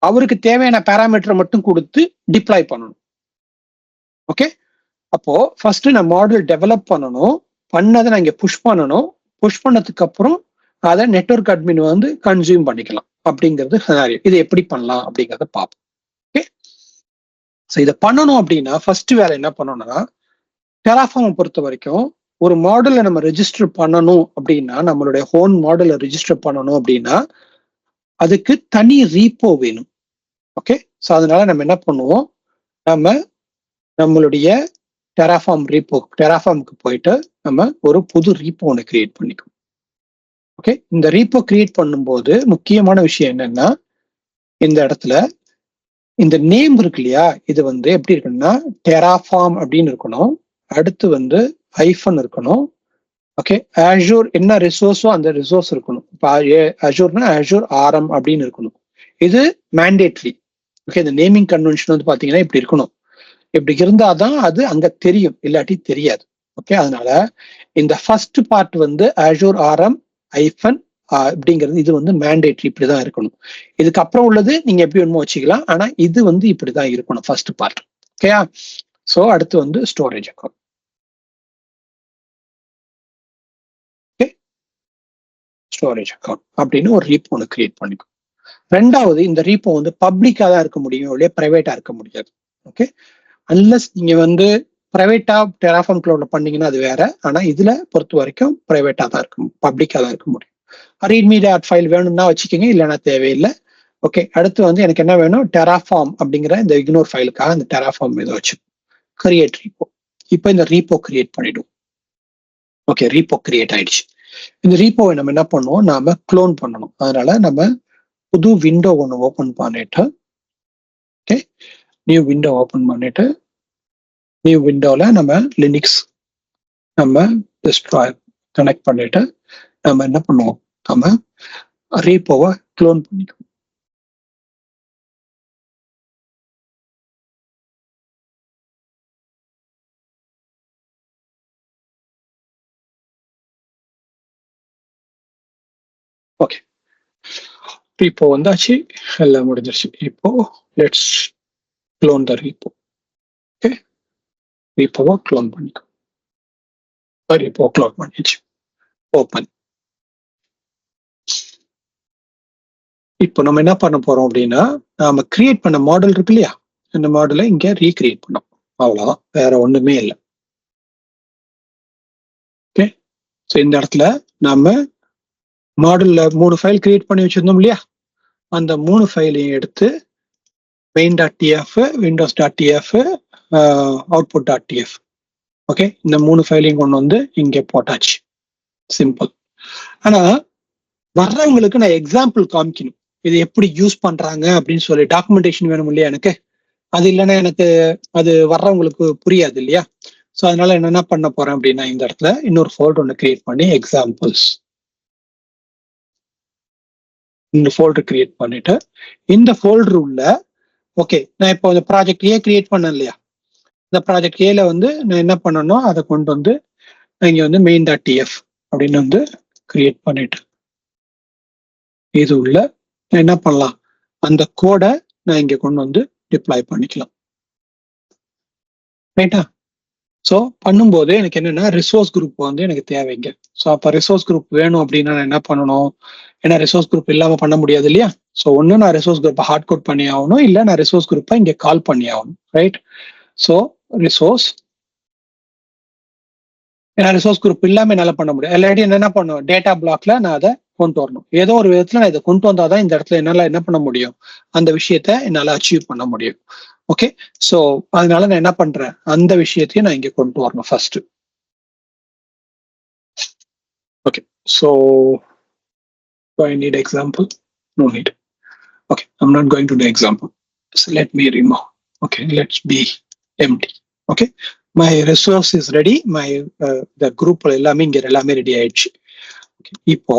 அவருக்கு தேவையான பேராமீட்டரை மட்டும் கொடுத்து டிப்ளாய் பண்ணணும். ஓகே, அப்போ ஃபர்ஸ்ட் நான் மாடுல் டெவலப் பண்ணணும், பண்ணதை நான் இங்க புஷ் பண்ணணும், புஷ் பண்ணதுக்கு அப்புறம் அதை நெட்வொர்க் அட்மின் வந்து கன்சியூம் பண்ணிக்கலாம் அப்படிங்கிறது சினாரியோ. இது எப்படி பண்ணலாம் அப்படிங்கிறத பார்ப்போம். ஓகே, ஸோ இதை பண்ணணும் அப்படின்னா ஃபர்ஸ்ட் வேலை என்ன பண்ணணும்னா, டெராஃபார்மை பொறுத்த வரைக்கும் ஒரு மாடலை நம்ம ரெஜிஸ்டர் பண்ணணும் அப்படின்னா, நம்மளுடைய ஹோன் மாடலை ரெஜிஸ்டர் பண்ணணும் அப்படின்னா அதுக்கு தனி ரீப்போ வேணும். ஓகே, ஸோ அதனால நம்ம என்ன பண்ணுவோம், நம்மளுடைய டெராஃபார்முக்கு போயிட்டு நம்ம ஒரு புது ரீப்போ ஒன்று கிரியேட் பண்ணிக்குவோம். ஓகே, இந்த ரீப்போ கிரியேட் பண்ணும்போது முக்கியமான விஷயம் என்னன்னா, இந்த இடத்துல இந்த நேம் இருக்கு இல்லையா, இது வந்து எப்படி இருக்குன்னா டெராஃபார்ம் அப்படின்னு இருக்கணும், அடுத்து வந்து ஹைஃபன் இருக்கணும். ஓகே, ஆஷூர் என்ன ரிசோர்ஸோ அந்த ரிசோர்ஸ் இருக்கணும். இப்போ ஆஷூர்னா ஆஷூர் ஆர்எம் அப்படின்னு இருக்கணும். இது மேண்டேட்ரி. ஓகே, இந்த நேமிங் கன்வென்ஷன் வந்து பாத்தீங்கன்னா இப்படி இருக்கணும். இப்படி இருந்தாதான் அது அங்க தெரியும், இல்லாட்டி தெரியாது. ஓகே, அதனால இந்த ஃபர்ஸ்ட் பார்ட் வந்து ஆஷூர் ஆர்எம் ஐஃபன் அப்படிங்கிறது இது வந்து மேண்டேட்ரி, இப்படிதான் இருக்கணும். இதுக்கப்புறம் உள்ளது நீங்க எப்படி வேணுமோ வச்சுக்கலாம், ஆனா இது வந்து இப்படிதான் இருக்கணும் ஃபர்ஸ்ட் பார்ட். ஓகேயா? ஸோ அடுத்து வந்து ஸ்டோரேஜ் அக்கௌண்ட். ஸ்டோரேஜ் அக்கௌண்ட் அப்படின்னு ஒரு ரீப்போ ஒன்று கிரியேட் பண்ணிக்கும். ரெண்டாவது, இந்த ரீப்போ வந்து பப்ளிக்கா தான் இருக்க முடியும், இல்லையா பிரைவேட்டா இருக்க முடியாது. ஓகே, அன்லஸ் நீங்க வந்து பிரைவேட்டா டெராஃபார்ம் கிளவுட்ல பண்ணீங்கன்னா அது வேற, ஆனா இதுல பொறுத்த வரைக்கும் பிரைவேட்டா தான் இருக்கும், பப்ளிக்கா தான் இருக்க முடியும். ரீட்மி டாட் ஃபைல் வேணும்னா வச்சுக்கோங்க, இல்லைன்னா தேவையில்லை. ஓகே, அடுத்து வந்து எனக்கு என்ன வேணும், டெராஃபார்ம் அப்படிங்கிற இந்த இக்னோர் ஃபைலுக்காக இந்த டெராஃபார்ம் இதை வச்சு கிரியேட் ரீப்போ. இப்போ இந்த ரீப்போ கிரியேட் பண்ணிடும். ஓகே, ரீப்போ கிரியேட் ஆயிடுச்சு. இந்த ரீப்போவை நம்ம என்ன பண்ணுவோம், நாம க்ளோன் பண்ணணும். அதனால நம்ம புது விண்டோ ஒன்று ஓப்பன் பண்ணிட்டு, ஓகே, நியூ விண்டோ ஓப்பன் பண்ணிட்டு, நியூ விண்டோல நம்ம லினக்ஸ் நம்ம கனெக்ட் பண்ணிட்டு நம்ம என்ன பண்ணுவோம், நம்ம ரீப்போவை க்ளோன் பண்ணிடுவோம். ஓகே, ரீப்போ வந்தாச்சு, எல்லாம் முடிஞ்சிருச்சு. இப்போ let's clone the repo. Okay, ரீப்போவை க்ளோன் பண்ணிக்கோ. ரீப்போ க்ளோன் பண்ணிடுச்சு, ஓப்பன். இப்போ நம்ம என்ன பண்ண போறோம் அப்படின்னா, நாம கிரியேட் பண்ண மாடல் இருக்கு இல்லையா, இந்த மாடலை இங்க ரீக்ரியேட் பண்ணோம், அவ்வளவுதான், வேற ஒண்ணுமே இல்லை. ஓகே, ஸோ இந்த இடத்துல நாம மாடல்ல 3 ஃபைல் கிரியேட் பண்ணி வச்சிருந்தோம் இல்லையா, அந்த 3 ஃபைலையும் எடுத்து main.tf, windows.tf, output.tf. ஓகே, இந்த 3 ஃபைலையும் கொண்டு வந்து இங்க போட்டாச்சு. சிம்பிள். ஆனா வர்றவங்களுக்கு நான் எக்ஸாம்பிள் காமிக்கணும், இது எப்படி யூஸ் பண்றாங்க அப்படின்னு சொல்லி டாக்குமெண்டேஷன் வேணும் இல்லையா எனக்கு. அது இல்லைன்னா எனக்கு அது வர்றவங்களுக்கு புரியாது இல்லையா. ஸோ அதனால என்ன பண்ண போறேன் அப்படின்னா, இந்த இடத்துல இன்னொரு ஃபோல்டர் ஒன்று கிரியேட் பண்ணி எக்ஸாம்பிள்ஸ் இந்த ஃபோல்டர் கிரியேட் பண்ணிட்டு, இந்த ஃபோல்டர் உள்ள, ஓகே, நான் இப்போ இந்த ப்ராஜெக்ட் ஏ கிரியேட் பண்ணேன் இல்லையா, இந்த ப்ராஜெக்ட் ஏல வந்து நான் என்ன பண்ணணும், அதை கொண்டு வந்து இங்க வந்து main.tf அப்படின்னு வந்து கிரியேட் பண்ணிட்டு, இது உள்ள நான் என்ன பண்ணலாம், அந்த கோடை நான் இங்க கொண்டு வந்து டிப்ளாய் பண்ணிக்கலாம். ரைட்டா? ஸோ பண்ணும்போது எனக்கு என்னன்னா ரிசோர்ஸ் குரூப் வந்து எனக்கு தேவைங்க. ஸோ அப்போ ரிசோர்ஸ் குரூப் வேணும் அப்படின்னா நான் என்ன பண்ணணும், ஏன்னா ரிசோர்ஸ் குரூப் இல்லாம பண்ண முடியாது இல்லையா. ஸோ ஒன்று நான் ரிசோர்ஸ் குரூப்பை ஹார்ட் கோட் பண்ணி ஆகணும், இல்லை நான் ரிசோர்ஸ் குரூப்பை இங்கே கால் பண்ணி ஆகணும். ரைட்? ஸோ ரிசோர்ஸ், ஏன்னா ரிசோர்ஸ் குரூப் இல்லாம என்னால் பண்ண முடியும். இல்லாட்டி என்ன பண்ணும், டேட்டா பிளாக்ல நான் அதை கொண்டு வரணும். ஏதோ ஒரு விதத்துல நான் இதை கொண்டு வந்தாதான் இந்த இடத்துல என்னால என்ன பண்ண முடியும், அந்த விஷயத்த என்னால அச்சீவ் பண்ண முடியும். ஓகே, ஸோ அதனால நான் என்ன பண்றேன், அந்த விஷயத்தையும் நான் இங்க கொண்டு வரணும் first. Okay, so I need example, no need. Okay, I'm not going to do example. So let me remove. Okay, let's be empty. Okay, my resource is ready. My the group எல்லாமே இங்க எல்லாமே ரெடி ஆயிடுச்சு. இப்போ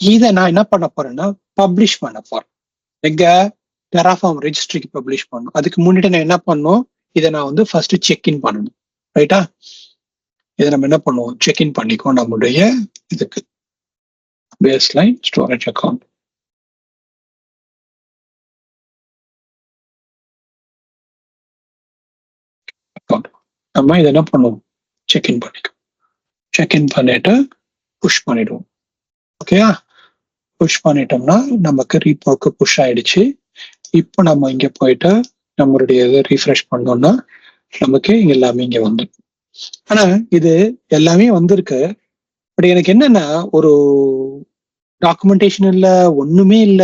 இதை நான் என்ன பண்ண போறேன்னா பப்ளிஷ் பண்ண போறேன். எங்க Terraform ரெஜிஸ்ட்ரிக்கு பப்ளிஷ் பண்ணணும். அதுக்கு முன்னாடி நான் என்ன பண்ணணும், இதை நான் வந்து ஃபர்ஸ்ட் செக்இன் பண்ணணும். ரைட்டா, இதை நம்ம என்ன பண்ணுவோம், செக்இன் பண்ணிக்கோ நம்முடைய இதுக்கு பேஸ்லைன் ஸ்டோரேஜ் அக்கௌண்ட். நம்ம இதை என்ன பண்ணுவோம், செக்இன் பண்ணிக்கோ. செக்இன் பண்ணிட்டு புஷ் பண்ணிடுவோம். ஓகேயா, புஷ் பண்ணிட்டோம்னா நமக்கு ரீபோக்கு புஷ் ஆயிடுச்சு. இப்போ நம்ம இங்க போயிட்டு நம்மளுடைய இதை ரீஃப்ரெஷ் பண்ணோம்னா நமக்கு இங்க எல்லாமே இங்க வந்துடும். ஆனா இது எல்லாமே வந்திருக்கு. பட் எனக்கு என்னன்னா ஒரு டாக்குமெண்டேஷன் இல்ல, ஒண்ணுமே இல்ல.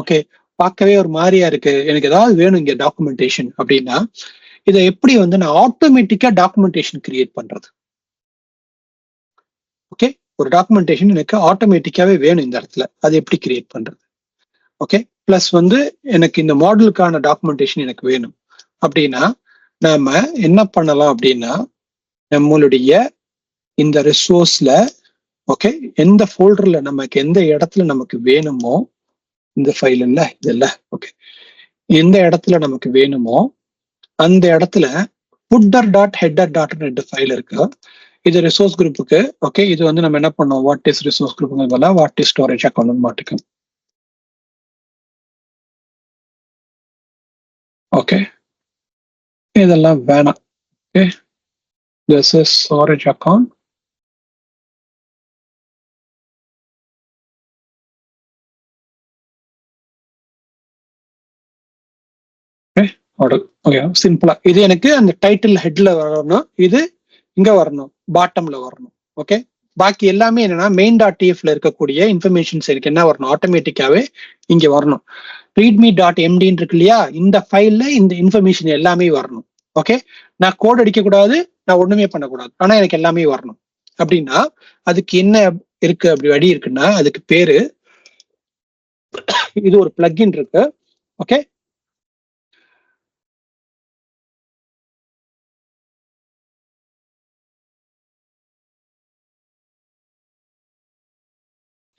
ஓகே, பார்க்கவே ஒரு மாதிரியா இருக்கு. எனக்கு ஏதாவது வேணும் இங்க டாக்குமெண்டேஷன் அப்படின்னா இதை எப்படி வந்து நான் ஆட்டோமேட்டிக்கா டாக்குமெண்டேஷன் கிரியேட் பண்றது. ஓகே, ஒரு டாக்குமெண்டேஷன் எனக்கு ஆட்டோமேட்டிக்காவே வேணும் இந்த இடத்துல, அது எப்படி கிரியேட் பண்றது. ஓகே, பிளஸ் வந்து எனக்கு இந்த மாடலுக்கான டாக்குமெண்டேஷன் எனக்கு வேணும் அப்படின்னா நாம என்ன பண்ணலாம் அப்படின்னா நம்மளுடைய இந்த ரிசோர்ஸ்ல ஓகே எந்த ஃபோல்டர்ல நமக்கு எந்த இடத்துல நமக்கு வேணுமோ, இந்த ஃபைல் இல்ல இதெல்லாம் ஓகே, எந்த இடத்துல நமக்கு வேணுமோ அந்த இடத்துல ஃபுட்டர் டாட் ஹெட்டர் டாட் ரெண்டு ஃபைல் இருக்கு. இது ரிசோர்ஸ் குரூப்புக்கு. ஓகே, இது வந்து நம்ம என்ன பண்ணோம், what is resource group, what is storage account மாட்டுக்கும். ஓகே, இதெல்லாம் வேணாம். Okay, this is storage account. Okay, சிம்பிளா இது எனக்கு அந்த டைட்டில் ஹெட்ல வரணும், இது இங்க வரணும், பாட்டம்ல வரணும். ஓகே, பாக்கி எல்லாமே என்னன்னா மெயின் டாட் டிஎஃப்ல இருக்கக்கூடிய இன்ஃபர்மேஷன்ஸ் எனக்கு என்ன வரணும், ஆட்டோமேட்டிக்காவே இங்க வரணும். ரீட்மி டாட் எம்டின்னு இருக்கு இல்லையா, இந்த ஃபைல்ல இந்த இன்ஃபர்மேஷன் எல்லாமே வரணும். ஓகே, நான் கோட் அடிக்க கூடாது, நான் ஒண்ணுமே பண்ணக்கூடாது, ஆனா எனக்கு எல்லாமே வரணும். அப்படின்னா அதுக்கு என்ன இருக்கு, அப்படி வழி இருக்குன்னா அதுக்கு பேரு, இது ஒரு பிளக்இன் இருக்கு. ஓகே,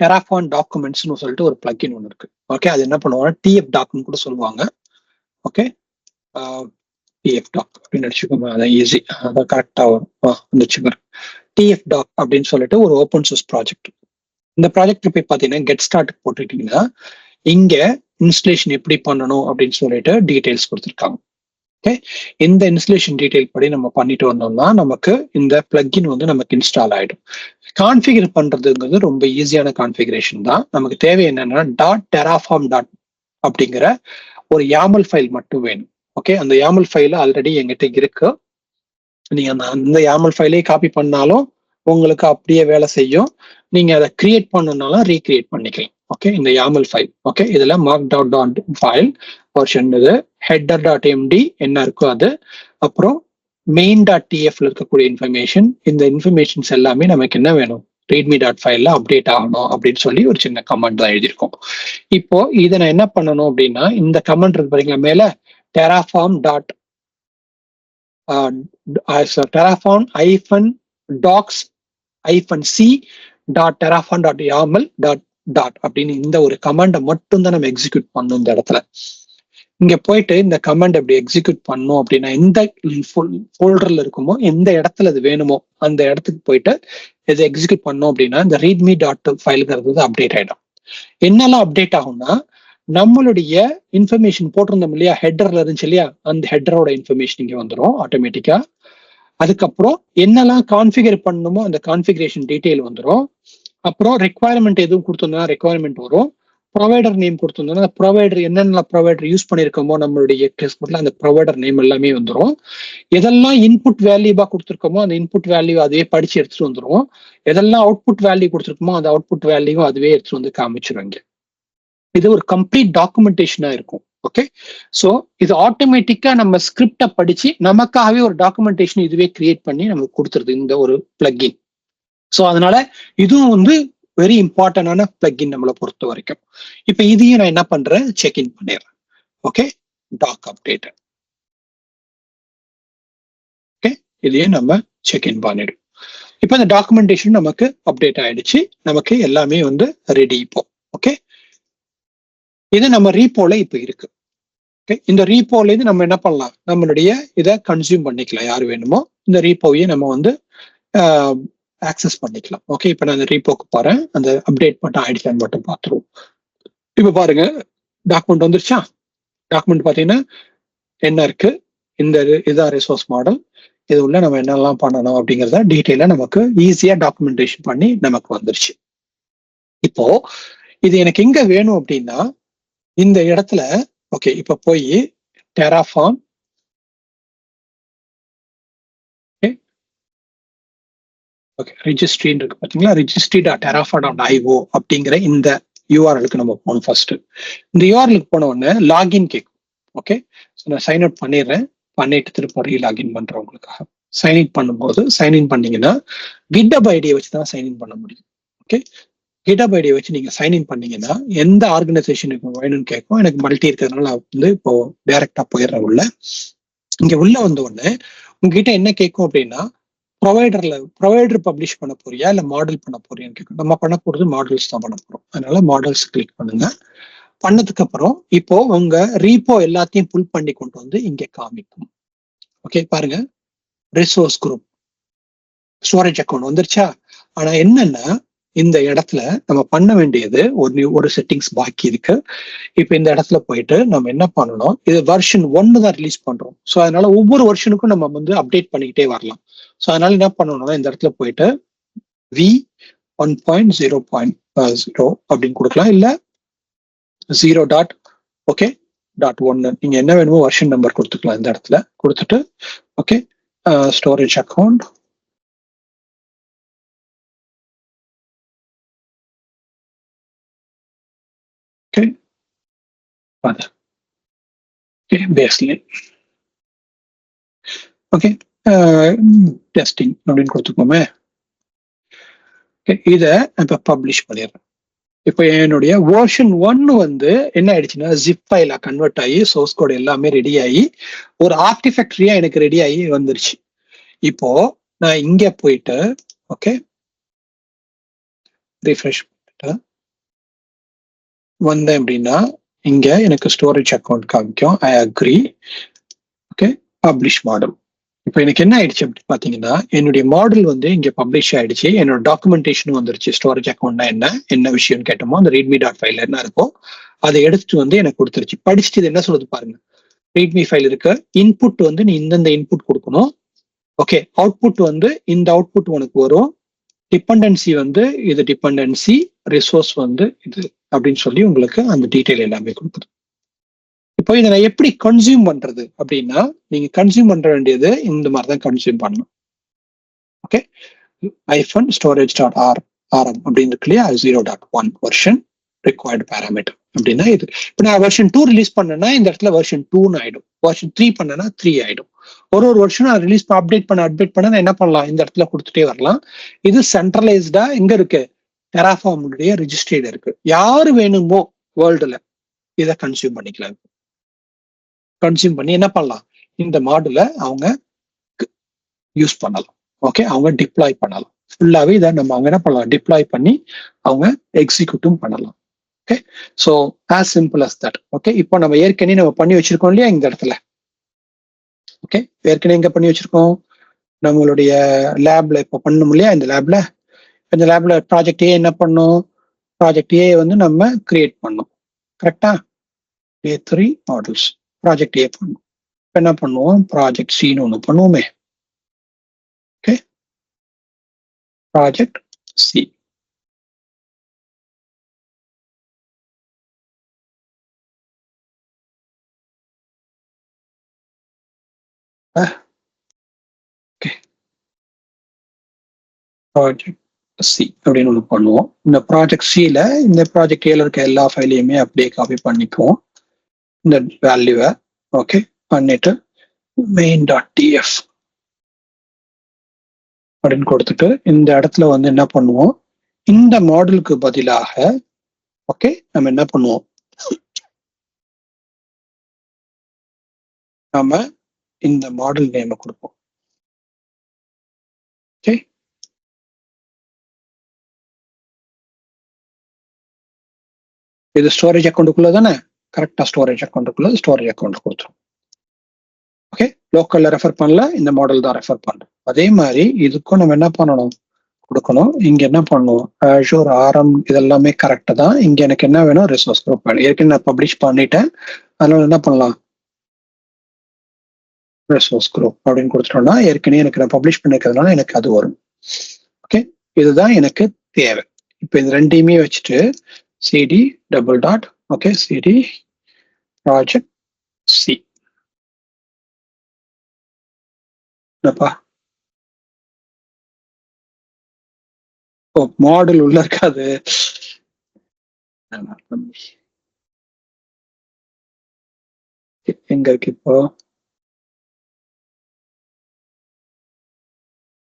Terraform டாக்குமெண்ட்ஸ்னு சொல்லிட்டு ஒரு பிளக்இன் ஒன்று இருக்கு. ஓகே, அது என்ன பண்ணுவாங்க, டிஎஃப் டாக்னு கூட சொல்லுவாங்க. ஓகே, டிஎஃப் டாக் அப்படின்னு நினைச்சுக்கோங்க, அதான் ஈஸி, அதான் கரெக்டா வரும். வந்துச்சு டிஎஃப் டாக் அப்படின்னு சொல்லிட்டு ஒரு ஓப்பன் சோர்ஸ் ப்ராஜெக்ட். இந்த ப்ராஜெக்ட் போய் பார்த்தீங்கன்னா கெட் ஸ்டார்ட் போட்டுட்டீங்கன்னா இங்க இன்ஸ்டலேஷன் எப்படி பண்ணணும் அப்படின்னு சொல்லிட்டு டீடைல்ஸ் கொடுத்துருக்காங்க. ஓகே, இந்த இன்ஸ்டலேஷன் டீடைல் படி நம்ம பண்ணிட்டு வந்தோம்னா நமக்கு இந்த பிளக்இன் வந்து நமக்கு இன்ஸ்டால் ஆயிடும். கான்ஃபிகர் பண்றதுங்கிறது ரொம்ப ஈஸியான கான்ஃபிகரேஷன் தான். நமக்கு தேவை என்னன்னா .terraform அப்படிங்கிற ஒரு YAML ஃபைல் மட்டும் வேணும். ஓகே, அந்த YAML ஃபைல் ஆல்ரெடி எங்கிட்ட இருக்கு. நீங்க அந்த YAML ஃபைலே காப்பி பண்ணாலும் உங்களுக்கு அப்படியே வேலை செய்யும். நீங்க அதை கிரியேட் பண்ணனாலும் ரீக்ரியேட் பண்ணிக்கலாம். ஓகே, இந்த YAML ஃபைல். ஓகே, இதுல markdown ஃபைல் வெர்ஷன், இது header.md என்ன இருக்கோ அது, அப்புறம் main.tfல இருக்கக்கூடிய இன்ஃபர்மேஷன். இந்த இன்ஃபர்மேஷன்ஸ் எல்லாமே நமக்கு என்ன வேணும், readme.fileல அப்டேட் ஆகணும் அப்படின்னு சொல்லி ஒரு சின்ன கமெண்ட் தான் எழுதியிருக்கோம். இப்போ இதை நான் என்ன பண்ணணும் அப்படின்னா இந்த கமெண்ட் இருக்கு பாத்தீங்களா மேல, terraform docs-c.terraform.yaml. அப்படின்னு இந்த ஒரு கமாண்டை மட்டும் தான் நம்ம எக்ஸிக்யூட் பண்ணணும் இந்த இடத்துல. இங்க போயிட்டு இந்த கமாண்ட் எப்படி எக்ஸிக்யூட் பண்ணோம் அப்படின்னா எந்த ஃபோல்டர்ல இருக்குமோ எந்த இடத்துல அது வேணுமோ அந்த இடத்துக்கு போயிட்டு இதை எக்ஸிக்யூட் பண்ணோம் அப்படின்னா இந்த ரீட்மி டாட் ஃபைலுங்கிறது அப்டேட் ஆயிடும். என்னெல்லாம் அப்டேட் ஆகும்னா நம்மளுடைய இன்ஃபர்மேஷன் போட்டிருந்தோம் இல்லையா, ஹெட்டர்ல இருந்துச்சு இல்லையா, அந்த ஹெட்டரோட இன்ஃபர்மேஷன் இங்க வந்துடும் ஆட்டோமேட்டிக்கா. அதுக்கப்புறம் என்னெல்லாம் கான்ஃபிகர் பண்ணணுமோ அந்த கான்ஃபிகரேஷன் டீடைல் வந்துடும். அப்புறம் ரெக்வயர்மெண்ட் எதுவும் கொடுத்தோம்னா ரெக்வயர்மெண்ட் வரும். ப்ரொவைடர் நேம் கொடுத்திருந்தோம்னா அந்த ப்ரொவைடர் என்னென்ன ப்ரொவைடர் யூஸ் பண்ணிருக்கோமோ நம்மளுடைய டெஸ்ட்ல அந்த ப்ரொவைடர் நேம் எல்லாமே வந்துடும். எதெல்லாம் இன்புட் வேல்யூவா கொடுத்துருக்கோமோ அந்த இன்புட் வேல்யூ அதுவே படிச்சு எடுத்துட்டு வந்துடும். எதெல்லாம் அவுட்புட் வேல்யூ கொடுத்துருக்கோமோ அந்த அவுட்புட் வேல்யூ அதுவே எடுத்துட்டு வந்து காமிச்சிருவாங்க. இது ஒரு கம்ப்ளீட் டாக்குமெண்டேஷனா இருக்கும். ஓகே, ஸோ இது ஆட்டோமேட்டிக்கா நம்ம ஸ்கிரிப்டை படிச்சு நமக்காகவே ஒரு டாக்குமெண்டேஷன் இதுவே கிரியேட் பண்ணி நமக்கு கொடுத்துருது இந்த ஒரு பிளக்இன். ஸோ அதனால இதுவும் வந்து வெரி இம்பார்ட்டன்டான பிளக்இன் நம்மளை பொறுத்த வரைக்கும். இப்ப இதையும் நான் என்ன பண்றேன், செக்இன் பண்ணிடுறேன். Okay, talk update. ஓகே, இதையும் நம்ம செக்இன் பண்ணிடுறோம். இப்ப இந்த டாக்குமெண்டேஷன் நமக்கு அப்டேட் ஆயிடுச்சு, நமக்கு எல்லாமே வந்து ரெடி இப்போ. ஓகே, இது நம்ம ரீபோல இப்ப இருக்கு. ஓகே, இந்த ரீபோல இது நம்ம என்ன பண்ணலாம், நம்மளுடைய இதை கன்சியூம் பண்ணிக்கலாம். யார் வேணுமோ இந்த ரீபோவையே நம்ம வந்து ஆக்சஸ் பண்ணிக்கலாம். ஓகே, இப்ப நான் இந்த ரீபோக்கு போறேன், அந்த அப்டேட் மட்டும் ஆயிடுச்சான்னு மட்டும் பார்த்துருவோம். இப்ப பாருங்க, டாக்குமெண்ட் வந்துருச்சா? டாக்குமெண்ட் பாத்தீங்கன்னா என்ன இருக்கு, இந்த இதான் ரிசோர்ஸ் மாடல், இது உள்ள நம்ம என்னெல்லாம் பண்ணணும் அப்படிங்கிறத டீட்டெயிலா நமக்கு ஈஸியா டாக்குமெண்டேஷன் பண்ணி நமக்கு வந்துருச்சு. இப்போ இது எனக்கு எங்க வேணும் அப்படின்னா இந்த இடத்துல, ஓகே, இப்ப போய் டெராஃபார்ம், ஓகே, ரிஜிஸ்ட்ரின்னு இருக்கு பாத்தீங்களா, registry.terraform.io அப்படிங்கிற இந்த யூஆர்எலுக்கு நம்ம போகணும். ஃபர்ஸ்ட் இந்த யூஆர்எலுக்கு போன உடனே லாகின் கேட்கும். ஓகே, நான் சைன் அவுட் பண்ணிடுறேன், பண்ணிட்டு திரும்ப ரீலாகின் பண்றேன் உங்களுக்காக. சைன்இன் பண்ணும்போது சைன்இன் பண்ணீங்கன்னா கிட்டப் ஐடியை வச்சு தான் சைன்இன் பண்ண முடியும். ஓகே, கிட்டப் ஐடியை வச்சு நீங்க சைன்இன் பண்ணீங்கன்னா எந்த ஆர்கனைசேஷனுக்கு வேணும்னு கேட்கும். எனக்கு மல்டி இருக்கிறதுனால நான் வந்து இப்போ டைரக்டா போயிடுறேன் உள்ள. இங்க உள்ள வந்த உடனே உங்ககிட்ட என்ன கேட்கும் அப்படின்னா, ப்ரொவைடர் பப்ளிஷ் பண்ண போறியா இல்ல மாடல் பண்ண போறியான்னு கேட்கும். நம்ம பண்ண போறது மாடல்ஸ் தான் பண்ண போறோம், அதனால மாடல்ஸ் கிளிக் பண்ணுங்க. பண்ணதுக்கு அப்புறம் இப்போ உங்க ரீபோ எல்லாத்தையும் புல் பண்ணி கொண்டு வந்து இங்க காமிக்கும். ஓகே, பாருங்க, ரிசோர்ஸ் குரூப், ஸ்டோரேஜ் அக்கௌண்ட் வந்துருச்சா? ஆனா என்னன்னா இந்த இடத்துல நம்ம பண்ண வேண்டியது ஒரு செட்டிங்ஸ் பாக்கி இருக்கு. இப்ப இந்த இடத்துல போயிட்டு நம்ம என்ன பண்ணணும், இது வெர்ஷன் 1 தான் ரிலீஸ் பண்றோம். ஸோ அதனால ஒவ்வொரு வெர்ஷனுக்கும் நம்ம வந்து அப்டேட் பண்ணிக்கிட்டே வரலாம். ஸோ அதனால என்ன பண்ணணும்னா இந்த இடத்துல போயிட்டு v1.0.0 அப்படின்னு கொடுக்கலாம், இல்ல 0. ஓகே, .1 நீங்க என்ன வேணுமோ வெர்ஷன் நம்பர் கொடுத்துக்கலாம். இந்த இடத்துல கொடுத்துட்டு okay, storage account, baseline, okay, testing அப்படின்னு கொடுத்துக்கோமே. இத இப்ப பப்ளிஷ் பண்ணிடுறேன். இப்ப என்னுடைய வெர்ஷன் 1 வந்து என்ன ஆயிடுச்சுன்னா ஜிப் ஃபைலா கன்வெர்ட் ஆகி சோர்ஸ் கோட் எல்லாமே ரெடி ஆகி ஒரு ஆர்டிஃபேக்டரியா எனக்கு ரெடி ஆகி வந்துருச்சு. இப்போ நான் இங்க போயிட்டு ஓகே ரிஃப்ரெஷ் பண்ணிட்டு வந்தேன் அப்படின்னா இங்க எனக்கு ஸ்டோரேஜ் அக்கௌண்ட் காமிக்கும். I agree. Okay, publish model. இப்போ எனக்கு என்ன ஆயிடுச்சு அப்படி பாத்தீங்கன்னா என்னுடைய மாடல் வந்து இங்க பப்ளிஷ் ஆயிடுச்சு, என்னோட டாக்குமெண்டேஷனும் வந்துருச்சு. ஸ்டோரேஜ் அக்கௌண்ட்னா என்ன விஷயம்னு கேட்டோமோ அந்த ரீட்மி டாட் ஃபைல் என்ன இருக்கோ அதை எடுத்துட்டு வந்து எனக்கு கொடுத்துருச்சு. படிச்சுட்டு இது என்ன சொல்லுது பாருங்க, ரீட்மி ஃபைல் இருக்கு, இன்புட் வந்து நீ இந்தந்த இன்புட் கொடுக்கணும். ஓகே, அவுட்புட் வந்து இந்த அவுட்புட் உனக்கு வரும், டிபெண்டன்சி வந்து இது டிபெண்டன்சி, ரிசோர்ஸ் வந்து இது அப்படின்னு சொல்லி உங்களுக்கு அந்த டீட்டெயில் எல்லாமே கொடுக்குது. இப்போ இதை நான் எப்படி கன்சியூம் பண்றது அப்படின்னா, நீங்க கன்சியூம் பண்ற வேண்டியது இந்த மாதிரி தான் கன்சியூம் பண்ணணும். ஓகே, -storage.rm அப்படின்னு இருக்கு இல்லையா, 0.1 வெர்ஷன் ரிக்வயர்டு பேராமீட்டர் அப்படின்னா இது. இப்போ நான் வெர்ஷன் 2 ரிலீஸ் பண்ணேன்னா இந்த இடத்துல வெர்ஷன் 2 ஆயிடும், வெர்ஷன் 3 பண்ணனா 3 ஆயிடும். ஒரு வருஷம் நான் ரிலீஸ் அப்டேட் பண்ண நான் என்ன பண்ணலாம், இந்த இடத்துல கொடுத்துட்டே வரலாம். இது சென்ட்ரலைஸ்டா எங்க இருக்கு, டெராஃபார்முடைய ரிஜிஸ்ட்ரியில இருக்கு. யாரு வேணுமோ வேர்ல்டுல இதை கன்சியூம் பண்ணிக்கலாம். கன்சியூம் பண்ணி என்ன பண்ணலாம், இந்த மாடுல அவங்க யூஸ் பண்ணலாம். ஓகே, அவங்க டிப்ளாய் பண்ணலாம். ஃபுல்லாவே இதை நம்ம அவங்க என்ன பண்ணலாம், டிப்ளாய் பண்ணி அவங்க எக்ஸிக்யூட்டும் பண்ணலாம். Okay, so as simple as that. Okay, இப்போ நம்ம ஏற்கனவே நம்ம பண்ணி வச்சிருக்கோம் இல்லையா இந்த இடத்துல. ஓகே, ஏற்கனவே எங்க பண்ணி வச்சிருக்கோம், நம்மளுடைய லேப்ல இப்போ பண்ணணும் இல்லையா. இந்த லேப்ல ப்ராஜெக்ட் ஏ என்ன பண்ணும், ப்ராஜெக்ட் ஏ வந்து நம்ம கிரியேட் பண்ணோம். கரெக்டா, A3 மாடல்ஸ் ப்ராஜெக்ட் ஏ பண்ணும். என்ன பண்ணுவோம், ப்ராஜெக்ட் சின்னு ஒன்று பண்ணுவோமே. Okay, project C. Okay, project C அப்படின்னு ஒன்று பண்ணுவோம். இந்த ப்ராஜெக்ட் சில இந்த ப்ராஜெக்ட் ஏல இருக்க எல்லா ஃபைலையுமே அப்படியே காப்பி பண்ணிக்குவோம் இந்த வேல்யூவை. ஓகே, பண்ணிட்டு main.tf அப்படின்னு கொடுத்துட்டு இந்த இடத்துல வந்து என்ன பண்ணுவோம், இந்த மாடலுக்கு பதிலாக ஓகே நம்ம என்ன பண்ணுவோம், நாம இந்த மாடல் நேம் கொடுப்போம். ஓகே, இது ஸ்டோரேஜ் அக்கௌண்ட்டுக்குள்ள தானே, கரெக்டா ஸ்டோரேஜ் அக்கௌண்ட் கொடுத்துரும். ஓகே, லோக்கல்ல ரெஃபர் பண்ணல, இந்த மாடல் தான் ரெஃபர் பண்றோம். அதே மாதிரி இதுக்கும் நம்ம என்ன பண்ணணும் கொடுக்கணும். இங்க என்ன பண்ணுவோம், Azure RM இதெல்லாமே கரெக்டா தான். இங்க எனக்கு என்ன வேணும், ரிசோர்ஸ் குரூப் வேணும். ஏற்கனவே நான் பப்ளிஷ் பண்ணிட்டேன், அதனால என்ன பண்ணலாம், ரிசோர்ஸ் குரூப் அப்படின்னு கொடுத்துட்டோம்னா ஏற்கனவே எனக்கு நான் பப்ளிஷ் பண்ணிக்கிறதுனால எனக்கு அது வரும். ஓகே, இதுதான் எனக்கு தேவை. இப்போ இந்த ரெண்டையுமே வச்சுட்டு CD double dot okay CD project C என்னப்பா, ஓ மாடல் உள்ள இருக்காது, எங்க இருக்கு இப்போ,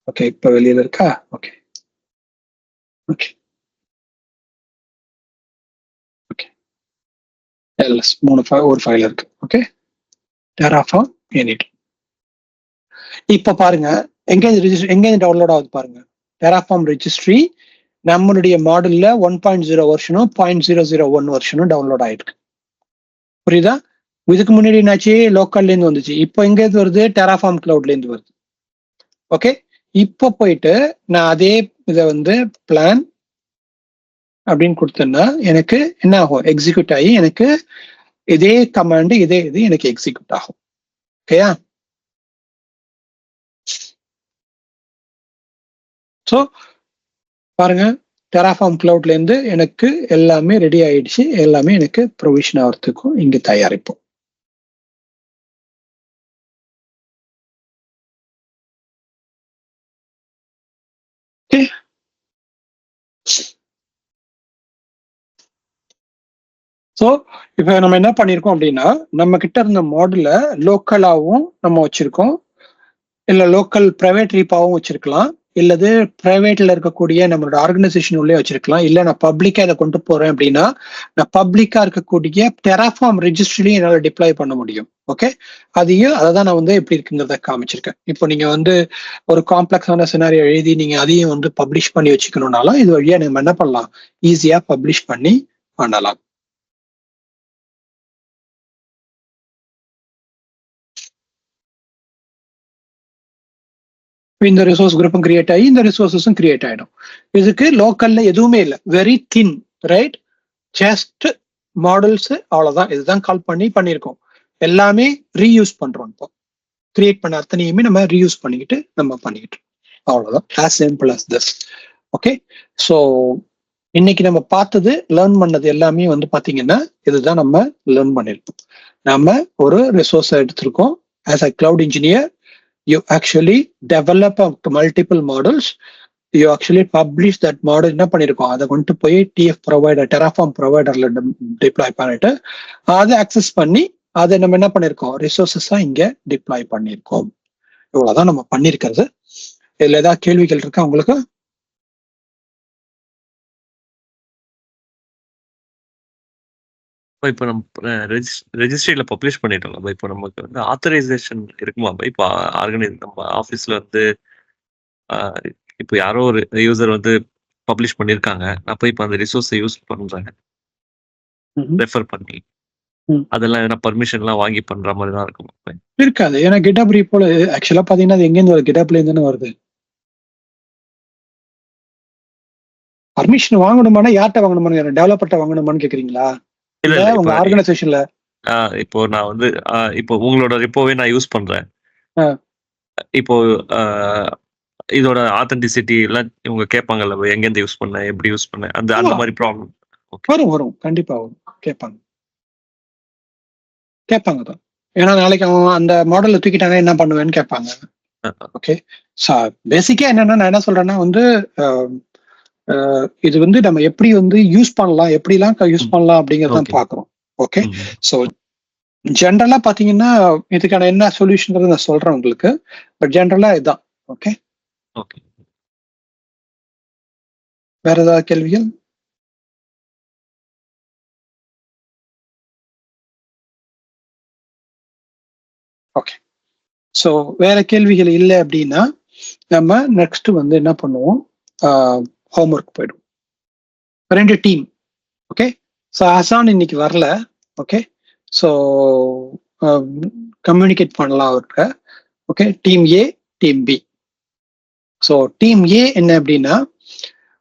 ஓகே இப்ப வெளியில இருக்கா, ஓகே ஓகே ஓகே எல்எஸ் 3 ஒரு ஃபைல் இருக்கு. Okay, terraform unit. இப்ப பாருங்க எங்க டவுன்லோட் ஆகுது பாருங்க, டெராஃபார்ம் ரெஜிஸ்ட்ரி நம்மளுடைய மாடல்ல 1.0 வெர்ஷனும் 0.001 வெர்ஷனும் டவுன்லோட் ஆயிருக்கு. புரியுதா? இதுக்கு முன்னாடி என்னாச்சு, லோக்கல்ல இருந்து வந்துச்சு, இப்போ எங்க இருந்து வருது, டெராஃபார்ம் கிளவுட்ல இருந்து வருது. ஓகே, இப்போ போயிட்டு நான் அதே இதை வந்து பிளான் அப்படின்னு கொடுத்தேன்னா எனக்கு என்ன ஆகும், எக்ஸிக்யூட் ஆகி எனக்கு இதே கமாண்ட் இதே இது எனக்கு எக்ஸிக்யூட் ஆகும். ஓகேயா? ஸோ பாருங்க, டெராஃபார்ம் கிளவுட்ல இருந்து எனக்கு எல்லாமே ரெடி ஆயிடுச்சு, எல்லாமே எனக்கு ப்ரொவிஷன் ஆகிறதுக்கும் இங்க தயாரிப்போம். ஸோ இப்போ நம்ம என்ன பண்ணிருக்கோம் அப்படின்னா, நம்ம கிட்ட இருந்த மாடல லோக்கலாவும் நம்ம வச்சிருக்கோம், இல்ல லோக்கல் பிரைவேட் ரீப்பாவும் வச்சிருக்கலாம், இல்லது பிரைவேட்ல இருக்கக்கூடிய நம்மளோட ஆர்கனைசேஷன் உள்ளே வச்சிருக்கலாம், இல்ல நான் பப்ளிக்கா இதை கொண்டு போறேன் அப்படின்னா நான் பப்ளிக்கா இருக்கக்கூடிய டெராஃபார்ம் ரெஜிஸ்ட்ரிலையும் என்னால டிப்ளாய் பண்ண முடியும். ஓகே, அதையும் அதை தான் நான் வந்து எப்படி இருக்குங்கிறத காமிச்சிருக்கேன். இப்போ நீங்க வந்து ஒரு காம்ப்ளெக்ஸான சினாரியோ எழுதி நீங்க அதையும் வந்து பப்ளிஷ் பண்ணி வச்சுக்கணும்னாலும் இது வழியா நம்ம என்ன பண்ணலாம், ஈஸியா பப்ளிஷ் பண்ணலாம். இந்த ரிசோர்ஸ் குரூப்பும் கிரியேட் ஆகி இந்த ரிசோர்ஸஸும் கிரியேட் ஆயிடும். இதுக்கு லோக்கல்ல எதுவுமே இல்லை, very thin, right? Just models, அவ்வளவுதான். இதுதான் கால் பண்ணியிருக்கோம். எல்லாமே ரீயூஸ் பண்றோம். இப்போ கிரியேட் பண்ண அத்தனையுமே நம்ம ரீயூஸ் பண்ணிக்கிட்டு அவ்வளவுதான். as simple as this. Okay, so இன்னைக்கு நம்ம பார்த்தது லேர்ன் பண்ணது எல்லாமே வந்து பாத்தீங்கன்னா இதுதான் நம்ம லேர்ன் பண்ணிருக்கோம். நம்ம ஒரு ரிசோர்ஸை எடுத்திருக்கோம். as a cloud engineer you actually develop multiple models, you actually publish that model. என்ன பண்ணிருக்கோம், அதை கொண்டு போய் TF ப்ரொவைடர், டெராஃபார்ம் ப்ரொவைடர்ல டிப்ளாய் பண்ணிட்டு அதை அக்சஸ் பண்ணி அதை நம்ம என்ன பண்ணிருக்கோம், ரிசோர்ஸஸா இங்க டிப்ளாய் பண்ணிருக்கோம். இவ்வளவுதான் நம்ம பண்ணிருக்கிறது. இதுல ஏதாவது கேள்விகள் இருக்கா உங்களுக்கு? இப்போ நம்ம ரெஜிஸ்ட்ரியில பப்ளிஷ் பண்ணிட்டோம். இப்போ நமக்கு வந்து ஆத்தரைசேஷன் இருக்குமா? இப்போ நம்ம ஆஃபீஸ்ல வந்து இப்போ யாரோ ஒரு யூசர் வந்து பப்ளிஷ் பண்ணியிருக்காங்க, நான் போய் இப்போ அந்த ரிசோர்ஸை யூஸ் பண்றேன் ரெஃபர் பண்ணி, அதெல்லாம் என்ன பர்மிஷன்லாம் வாங்கி பண்ற மாதிரி தான் இருக்கும்? இருக்காது, ஏன்னா கிட்டப் ரீப்போல ஆக்சுவலா பாத்தீங்கன்னா அது எங்கேருந்து வருது, கிட்டப்ல இருந்து வருது. பர்மிஷன் வாங்கணுமானா யார்கிட்ட வாங்கணுமான்னு, டெவலப்பர்ட்ட வாங்கணுமான்னு கேக்குறீங்களா? இல்ல உங்க ஆர்கனைசேஷன்ல இப்போ நான் வந்து இப்போ உங்களோட ரிப்போவே நான் யூஸ் பண்றேன், இப்போ இதோட ஆத்தென்டிசிட்டி எல்லாம் இவங்க கேட்பாங்கல்ல, எங்க இருந்து யூஸ் பண்ண, எப்படி யூஸ் பண்ண, அந்த மாதிரி ப்ராப்ளம் வரும், கண்டிப்பா வரும், கேட்பாங்க தான். ஏன்னா நாளைக்கு அவன் அந்த மாடலை தூக்கிட்டாங்க என்ன பண்ணுவேன்னு கேட்பாங்க. ஓகே, பேசிக்கா என்னன்னா நான் என்ன சொல்றேன்னா வந்து இது வந்து நம்ம எப்படி வந்து யூஸ் பண்ணலாம், எப்படிலாம் யூஸ் பண்ணலாம் அப்படிங்கறத பாக்குறோம். ஓகே, சோ ஜென்ரலா பாத்தீங்கன்னா இதுக்கான என்ன சொல்யூஷன் நான் சொல்றேன் உங்களுக்கு, பட் ஜென்ரலா இதுதான். ஓகே, வேற ஏதாவது கேள்விகள்? ஓகே, ஸோ வேற கேள்விகள் இல்லை அப்படின்னா நம்ம நெக்ஸ்ட் வந்து என்ன பண்ணுவோம், ஹோம்ஒர்க் போயிடுவோம். 2 டீம். ஓகே, ஸோ ஹசான் இன்னைக்கு வரல. ஓகே, ஸோ கம்யூனிகேட் பண்ணலாம் அவர்கிட்ட. Okay, team A, team B. So team A என்ன அப்படின்னா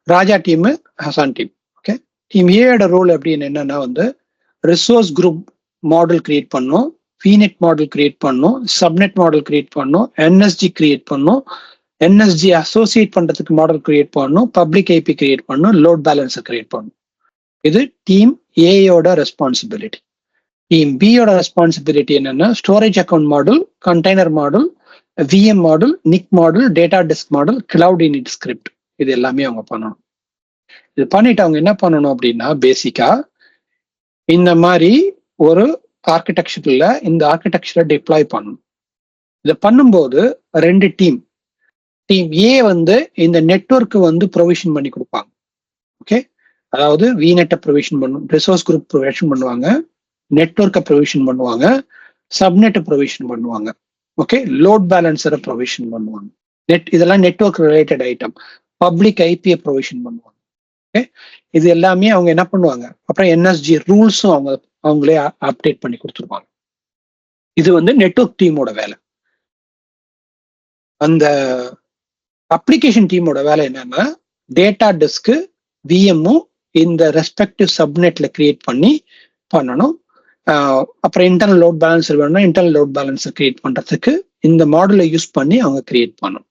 Raja team, Hasan team. Okay, team ஏயோட ரோல் அப்படின்னு என்னன்னா வந்து ரிசோர்ஸ் குரூப் மாடல் கிரியேட் பண்ணும், VNet மாடல் கிரியேட் பண்ணும், சப்நெட் மாடல் கிரியேட் பண்ணும், NSG கிரியேட் பண்ணும், NSG அசோசியேட் பண்றதுக்கு மாடல் கிரியேட் பண்ணும், பப்ளிக் ஐபி கிரியேட் பண்ணும், லோட் பேலன்ஸர் கிரியேட் பண்ணும். இது டீம் ஏயோட ரெஸ்பான்சிபிலிட்டி. டீம் பியோட ரெஸ்பான்சிபிலிட்டி என்னன்னா storage account model, container model, VM model, நிக் model, data disk model, cloud init script, இது எல்லாமே அவங்க பண்ணணும். இது பண்ணிட்டு அவங்க என்ன பண்ணணும் அப்படின்னா பேசிக்கா இந்த மாதிரி ஒரு ஆர்கிடெக்சர்ல இந்த ஆர்கிடெக்சரை டிப்ளாய் பண்ணணும். இதை பண்ணும்போது 2 டீம் ஏ வந்து இந்த நெட்வொர்க்கு வந்து ப்ரொவிஷன் பண்ணி கொடுப்பாங்க. ஓகே, அதாவது VNet ப்ரொவிஷன் பண்ணும், ரிசோர்ஸ் குரூப் ப்ரொவிஷன் பண்ணுவாங்க, நெட்வொர்க்கை ப்ரொவிஷன் பண்ணுவாங்க, சப்நெட்டை ப்ரொவிஷன் பண்ணுவாங்க. ஓகே, லோட் பேலன்சரை ப்ரொவிஷன் பண்ணுவாங்க. இதெல்லாம் நெட்வொர்க் ரிலேட்டட் ஐட்டம். பப்ளிக் ஐபியை ப்ரொவிஷன் பண்ணுவாங்க. ஓகே, இது எல்லாமே அவங்க என்ன பண்ணுவாங்க, அப்புறம் NSG ரூல்ஸும் அவங்களே அப்டேட் பண்ணி கொடுத்துருவாங்க. இது வந்து நெட்வொர்க் டீமோட வேலை. அந்த அப்ளிகேஷன் டீமோட வேலை என்னன்னா டேட்டா டிஸ்க் விஎம்மும் இந்த ரெஸ்பெக்டிவ் சப்நெட்ல கிரியேட் பண்ணி பண்ணணும். அப்புறம் இன்டர்னல் லோட் பேலன்சர் வேணும்னா இன்டர்னல் லோட் பேலன்சர் கிரியேட் பண்றதுக்கு இந்த மாடலை யூஸ் பண்ணி அவங்க கிரியேட் பண்ணணும்.